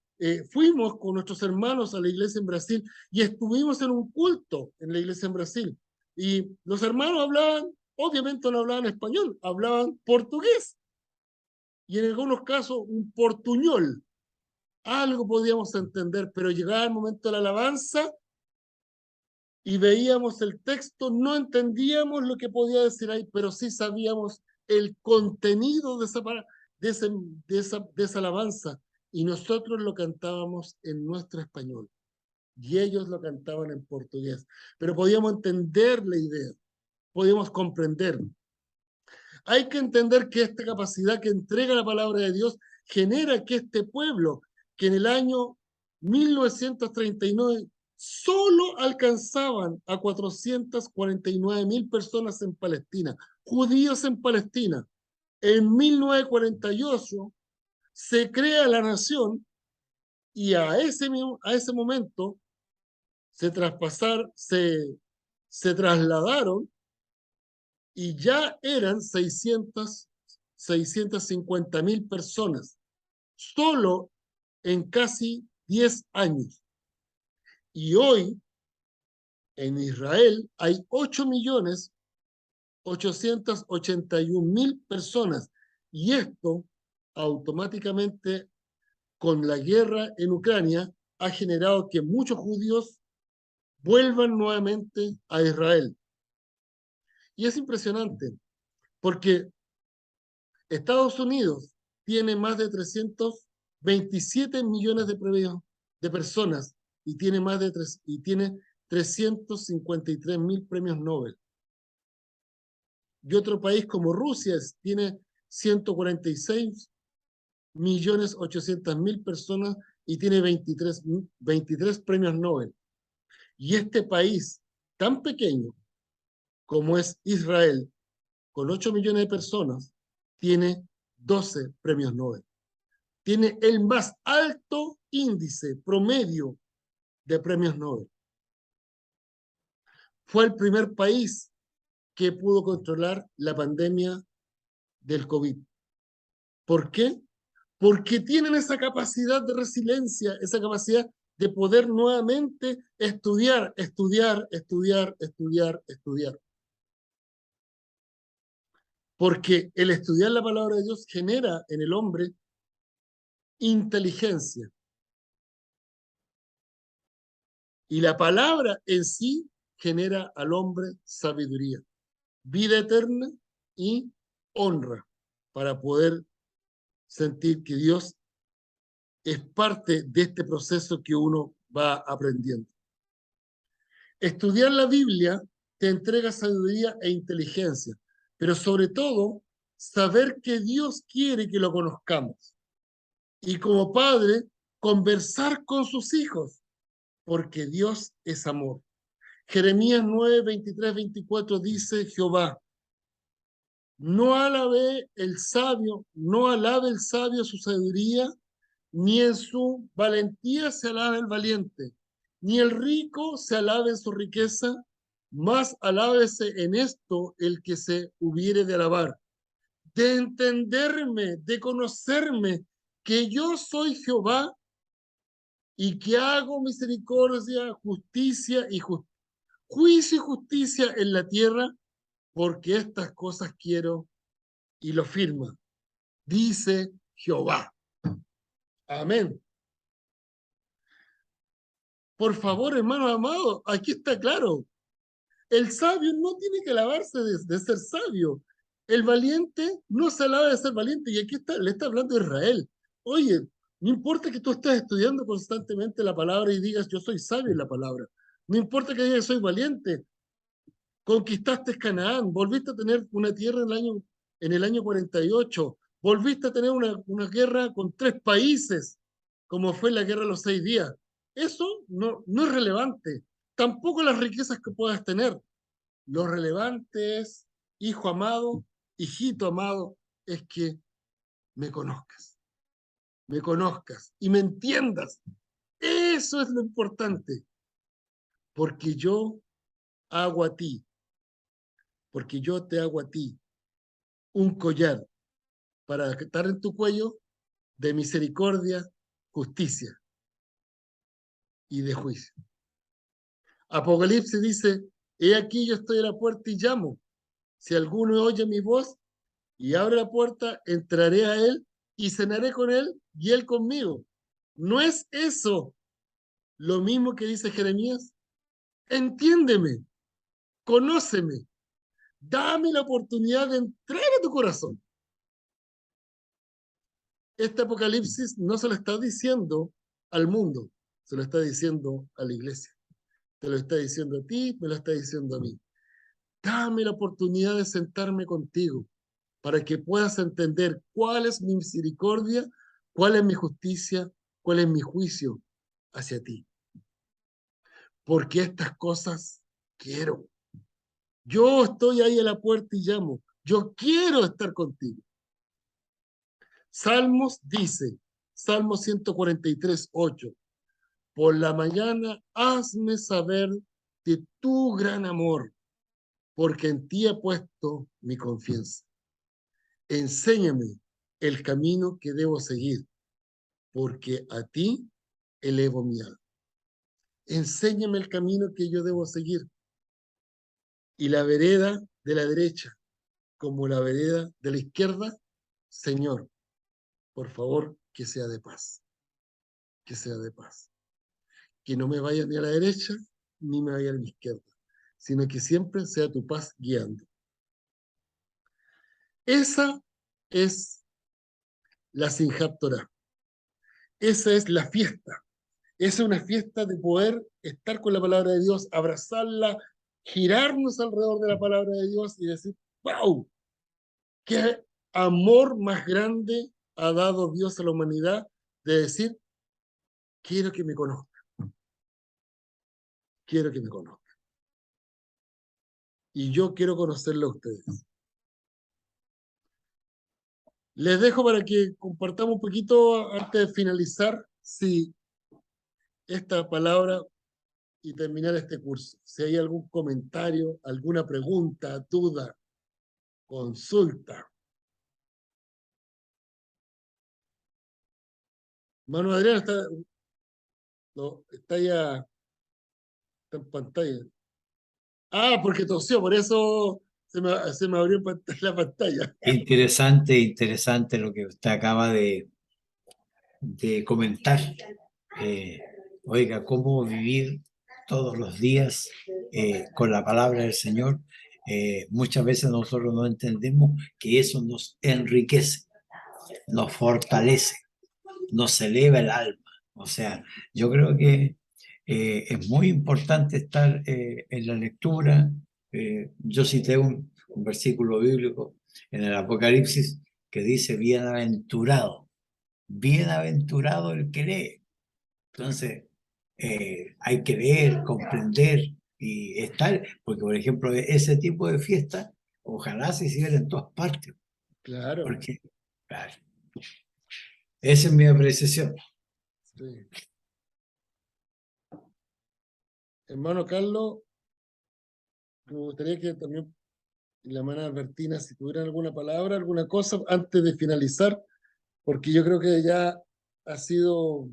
Fuimos con nuestros hermanos a la iglesia en Brasil y estuvimos en un culto en la iglesia en Brasil. Y los hermanos hablaban, obviamente no hablaban español, hablaban portugués. Y en algunos casos un portuñol. Algo podíamos entender, pero llegaba el momento de la alabanza y veíamos el texto, no entendíamos lo que podía decir ahí, pero sí sabíamos el contenido de esa alabanza. Y nosotros lo cantábamos en nuestro español y ellos lo cantaban en portugués, pero podíamos entender la idea, podíamos comprender. Hay que entender que esta capacidad que entrega la palabra de Dios genera que este pueblo, que en el año 1939 solo alcanzaban a 449.000 personas en Palestina, judíos en Palestina. En 1948 se crea la nación y a ese momento se trasladaron y ya eran 650.000 personas, solo en casi 10 años. Y hoy en Israel hay 8.881.000 personas. Y esto automáticamente, con la guerra en Ucrania, ha generado que muchos judíos vuelvan nuevamente a Israel. Y es impresionante, porque Estados Unidos tiene más de 327 millones de personas y tiene 353.000 premios Nobel. Y otro país como Rusia tiene 146.800.000 personas y tiene 23 premios Nobel. Y este país tan pequeño como es Israel, con 8 millones de personas, tiene 12 premios Nobel. Tiene el más alto índice promedio de premios Nobel. Fue el primer país que pudo controlar la pandemia del COVID. ¿Por qué? Porque tienen esa capacidad de resiliencia, esa capacidad de poder nuevamente estudiar. Porque el estudiar la palabra de Dios genera en el hombre inteligencia. Y la palabra en sí genera al hombre sabiduría, vida eterna y honra, para poder sentir que Dios es parte de este proceso que uno va aprendiendo. Estudiar la Biblia te entrega sabiduría e inteligencia, pero sobre todo, saber que Dios quiere que lo conozcamos. Y como padre, conversar con sus hijos, porque Dios es amor. Jeremías 9, 23, 24 dice Jehová: no alabe el sabio, no alabe el sabio su sabiduría, ni en su valentía se alabe el valiente, ni el rico se alabe en su riqueza, más alábese en esto el que se hubiere de alabar, de entenderme, de conocerme, que yo soy Jehová y que hago misericordia, justicia y juicio y justicia en la tierra, porque estas cosas quiero, y lo firma, dice Jehová. Amén. Por favor, hermanos amados, aquí está claro. El sabio no tiene que alabarse de ser sabio. El valiente no se alaba de ser valiente. Y aquí le está hablando a Israel. Oye, no importa que tú estés estudiando constantemente la palabra y digas yo soy sabio en la palabra. No importa que digas soy valiente. Conquistaste Canaán, volviste a tener una tierra en el año 48, volviste a tener una guerra con 3 países, como fue la guerra de los 6 días. Eso no es relevante. Tampoco las riquezas que puedas tener. Lo relevante es, hijo amado, hijito amado, es que me conozcas y me entiendas. Eso es lo importante, porque yo hago a ti, porque yo te hago a ti un collar para estar en tu cuello de misericordia, justicia y de juicio. Apocalipsis dice: he aquí yo estoy a la puerta y llamo. Si alguno oye mi voz y abre la puerta, entraré a él y cenaré con él y él conmigo. ¿No es eso lo mismo que dice Jeremías? Entiéndeme, conóceme, dame la oportunidad de entrar a tu corazón. Este Apocalipsis no se lo está diciendo al mundo, se lo está diciendo a la iglesia. Te lo está diciendo a ti, me lo está diciendo a mí. Dame la oportunidad de sentarme contigo para que puedas entender cuál es mi misericordia, cuál es mi justicia, cuál es mi juicio hacia ti. Porque estas cosas quiero. Yo estoy ahí a la puerta y llamo. Yo quiero estar contigo. Salmos dice, Salmo 143:8, por la mañana hazme saber de tu gran amor, porque en ti he puesto mi confianza. Enséñame el camino que debo seguir, porque a ti elevo mi alma. Enséñame el camino que yo debo seguir. Y la vereda de la derecha, como la vereda de la izquierda, Señor, por favor, que sea de paz, que sea de paz. Que no me vaya ni a la derecha, ni me vaya a la izquierda, sino que siempre sea tu paz guiando. Esa es la Simchat Torah. Esa es la fiesta. Esa es una fiesta de poder estar con la palabra de Dios, abrazarla, girarnos alrededor de la palabra de Dios y decir, wow, qué amor más grande ha dado Dios a la humanidad de decir, quiero que me conozca, quiero que me conozca. Y yo quiero conocerlo a ustedes. Les dejo para que compartamos un poquito antes de finalizar, si esta palabra y terminar este curso. Si hay algún comentario, alguna pregunta, duda, consulta. Mano Adrián está, no, está ya está en pantalla. Ah, porque tosió, por eso se me abrió la pantalla. Interesante, interesante lo que usted acaba de comentar. Eh, Oiga, cómo vivir todos los días con la palabra del Señor. Muchas veces nosotros no entendemos que eso nos enriquece, nos fortalece, nos eleva el alma. O sea, yo creo que es muy importante estar en la lectura. Yo cité un versículo bíblico en el Apocalipsis que dice, bienaventurado, bienaventurado el que lee. Entonces, hay que ver, comprender y estar, porque por ejemplo, ese tipo de fiesta, ojalá se hiciera en todas partes, Claro, porque, claro, esa es mi apreciación. sí. Hermano Carlos, me gustaría que también la hermana Albertina, si tuvieran alguna palabra, alguna cosa antes de finalizar, porque yo creo que ya ha sido,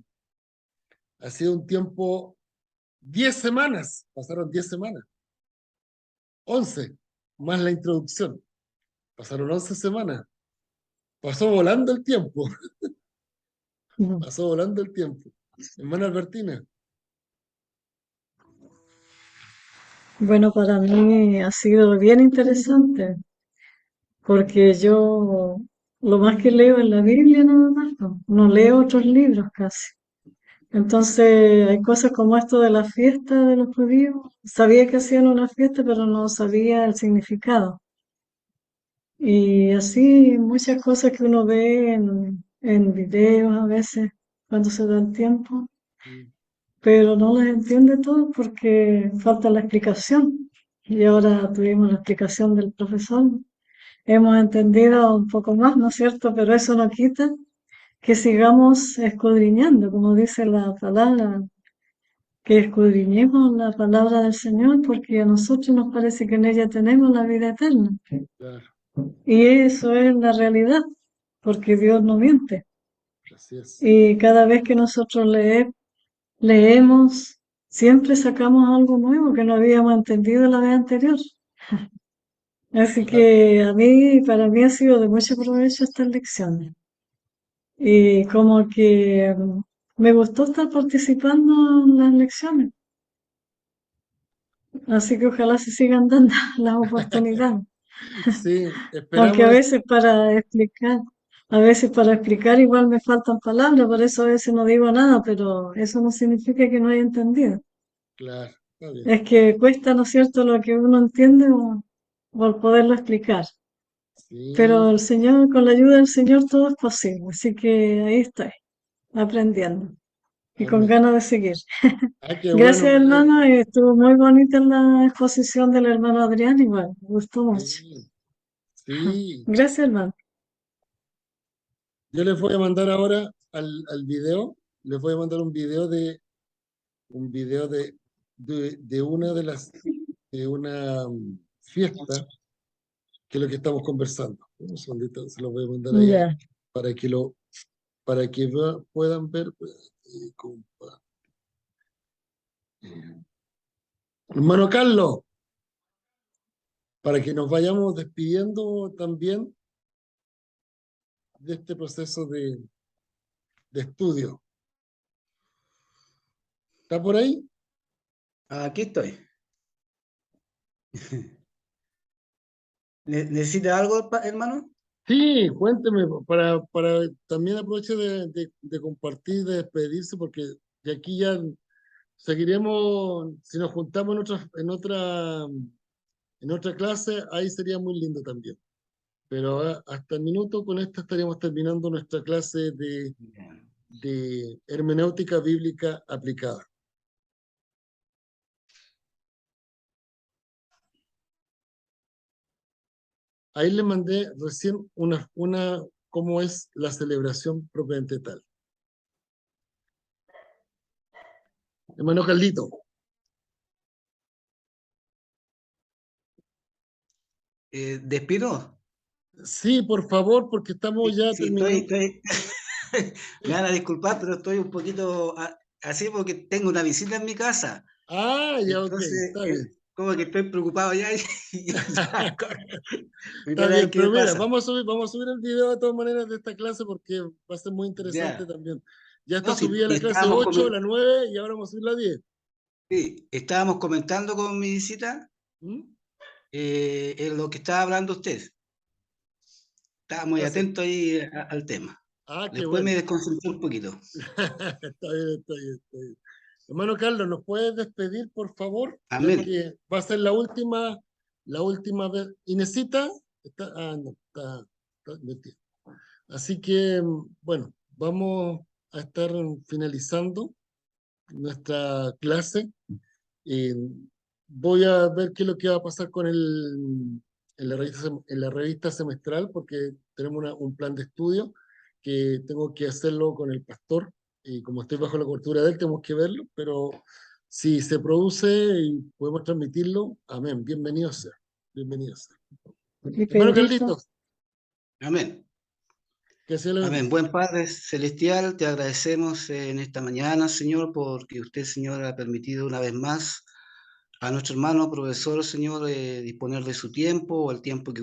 ha sido un tiempo, 10 semanas, pasaron 10 semanas, 11 más la introducción, pasaron 11 semanas, pasó volando el tiempo, pasó volando el tiempo. Hermana Albertina, Bueno, para mí ha sido bien interesante, porque yo lo más que leo es la Biblia nada más, no leo otros libros casi. Entonces hay cosas como esto de la fiesta de los judíos. Sabía que hacían una fiesta, pero no sabía el significado. Y así muchas cosas que uno ve en videos a veces cuando se da el tiempo, pero no las entiende todo porque falta la explicación. Y ahora tuvimos la explicación del profesor. Hemos entendido un poco más, ¿no es cierto? Pero eso no quita que sigamos escudriñando, como dice la palabra, que escudriñemos la palabra del Señor, porque a nosotros nos parece que en ella tenemos la vida eterna. claro, Y eso es la realidad, porque Dios no miente. así es. Y cada vez que nosotros leemos, siempre sacamos algo nuevo que no habíamos entendido la vez anterior. Así Claro, que para mí ha sido de mucho provecho estas lecciones. Y como que me gustó estar participando en las lecciones. Así que ojalá se sigan dando las oportunidades. sí, Aunque esperamos, a veces para explicar igual me faltan palabras, por eso a veces no digo nada, pero eso no significa que no haya entendido. claro, está bien. Es que cuesta, ¿no es cierto?, lo que uno entiende por poderlo explicar. Pero Sí, el Señor, con la ayuda del Señor, todo es posible. Así que ahí estoy, aprendiendo y con amén. ganas de seguir. Ah, qué bueno, Gracias, me alegro. hermano. Estuvo muy bonita la exposición del hermano Adrián, igual, me gustó mucho. Sí, Sí, Gracias, hermano. yo les voy a mandar ahora al video, les voy a mandar de una de una fiesta, que es lo que estamos conversando. Un segundito, se lo voy a mandar allá Ya. para que puedan ver. Compa. Hermano Carlos, para que nos vayamos despidiendo también de este proceso de estudio. ¿Está por ahí? Aquí estoy. ¿Necesita algo, hermano? Sí, cuénteme, para también aproveche de compartir, de despedirse, porque de aquí ya seguiremos, si nos juntamos en otra clase, ahí sería muy lindo también. Pero hasta el minuto con esta estaríamos terminando nuestra clase de hermenéutica bíblica aplicada. Ahí le mandé recién cómo es la celebración propiamente tal. Hermano Caldito. ¿Despido? Sí, por favor, porque estamos ya Sí, terminando. Me van a disculpar, pero estoy un poquito así porque tengo una visita en mi casa. Ah, ya, ok, Entonces, está bien. como que estoy preocupado ya. Está Primera vez bien, que pero me mira, pasa. vamos a subir el video de todas maneras de esta clase porque va a ser muy interesante Ya. también. Ya No, está sí, subida la clase estábamos, 8, la 9 y ahora vamos a subir la 10. sí, estábamos comentando con mi visita ¿Mm? en lo que estaba hablando usted. Estaba muy Ya sé. atento ahí al tema. Ah, qué Después me bueno. desconcentré un poquito. Está bien, está bien, está bien. Hermano Carlos, ¿nos puedes despedir, por favor? Ya Amén. que va a ser la última vez. ¿Inesita? No, está metida. Así que, bueno, vamos a estar finalizando nuestra clase. Eh, Voy a ver qué es lo que va a pasar en la revista semestral, porque tenemos un plan de estudio que tengo que hacerlo con el pastor, y como estoy bajo la cobertura de él, tenemos que verlo, pero si se produce y podemos transmitirlo, amén, bienvenido sea, bienvenido sea. Y Hermano Pedrito, Carlitos, Amén. que sea la Amén. bendiga. Buen Padre Celestial, te agradecemos en esta mañana, Señor, porque usted, Señor, ha permitido una vez más a nuestro hermano profesor, Señor, disponer de su tiempo o el tiempo que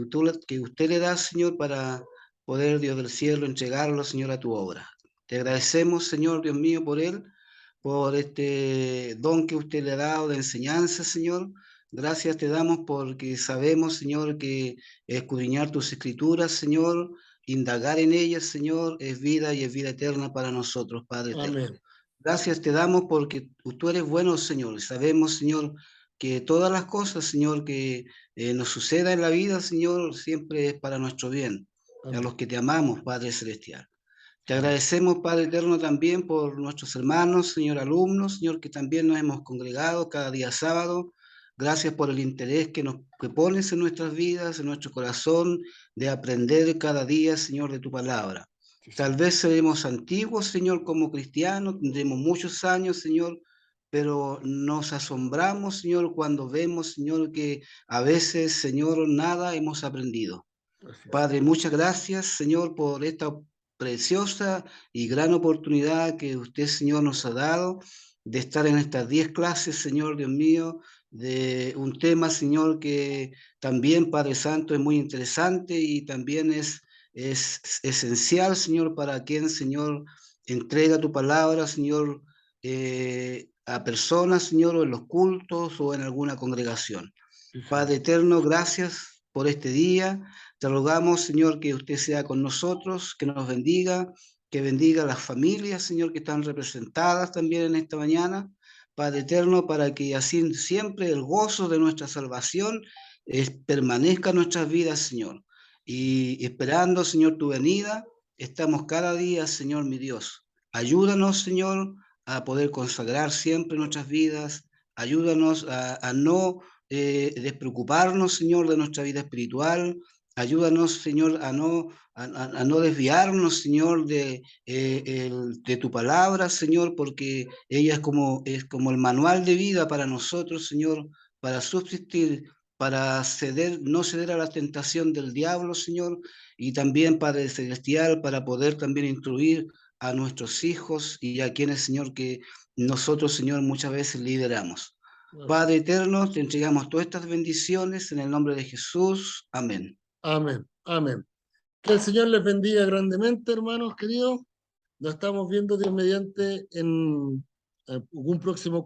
usted le da, Señor, para poder, Dios del cielo, entregarlo, Señor, a tu obra. Te agradecemos, Señor, Dios mío, por él, por este don que usted le ha dado de enseñanza, Señor. Gracias te damos porque sabemos, Señor, que escudriñar tus escrituras, Señor, indagar en ellas, Señor, es vida y es vida eterna para nosotros, Padre eterno. Amén. Gracias te damos porque tú eres bueno, Señor. Sabemos, Señor, que todas las cosas, Señor, que nos suceda en la vida, Señor, siempre es para nuestro bien, a los Amén. que te amamos, Padre Celestial. Te Amén. agradecemos, Padre Eterno, también por nuestros hermanos, Señor, alumnos, Señor, que también nos hemos congregado cada día sábado. Gracias por el interés que pones en nuestras vidas, en nuestro corazón, de aprender cada día, Señor, de tu palabra. Sí, Tal Señor. vez seremos antiguos, Señor, como cristianos, tendremos muchos años, Señor, pero nos asombramos, Señor, cuando vemos, Señor, que a veces, Señor, nada hemos aprendido. Así es. Padre, muchas gracias, Señor, por esta preciosa y gran oportunidad que usted, Señor, nos ha dado de estar en estas 10 clases, Señor, Dios mío, de un tema, Señor, que también, Padre Santo, es muy interesante y también es esencial, Señor, para quien, Señor, entrega tu palabra, Señor, a personas, Señor, o en los cultos o en alguna congregación. Sí, Señor. Padre eterno, gracias por este día. Te rogamos, Señor, que usted sea con nosotros, que nos bendiga, que bendiga a las familias, Señor, que están representadas también en esta mañana. Padre eterno, para que así siempre el gozo de nuestra salvación permanezca en nuestras vidas, Señor. Y esperando, Señor, tu venida, estamos cada día, Señor, mi Dios. Ayúdanos, Señor, a poder consagrar siempre nuestras vidas. Ayúdanos a no despreocuparnos, Señor, de nuestra vida espiritual, Ayúdanos, Señor, a no desviarnos, Señor, de tu palabra, Señor, porque ella es como el manual de vida para nosotros, Señor, para subsistir, para no ceder a la tentación del diablo, Señor, y también, Padre Celestial, para poder también instruir a nuestros hijos y a quienes, Señor, que nosotros, Señor, muchas veces lideramos. Padre eterno, te entregamos todas estas bendiciones en el nombre de Jesús. Amén. Amén, amén. Que el Señor les bendiga grandemente, hermanos queridos. Nos estamos viendo Dios mediante en algún próximo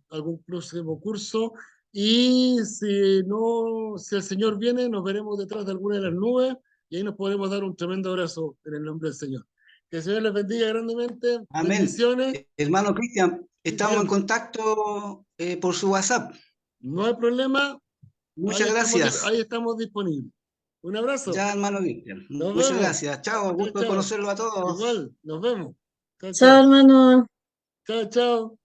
algún próximo curso. Y si no, si el Señor viene, nos veremos detrás de alguna de las nubes y ahí nos podremos dar un tremendo abrazo en el nombre del Señor. Que el Señor les bendiga grandemente. Amén. Bendiciones. Hermano Cristian, Sí, estamos en dígame. contacto por su WhatsApp. No hay problema. Muchas gracias. Ahí estamos disponibles. Un abrazo. Ya, hermano Cristian. Nos Muchas vemos. gracias. Chao, Chao, gusto de chao. conocerlo a todos. Igual, nos vemos. Chao, Chao, chao. hermano. Chao, chao.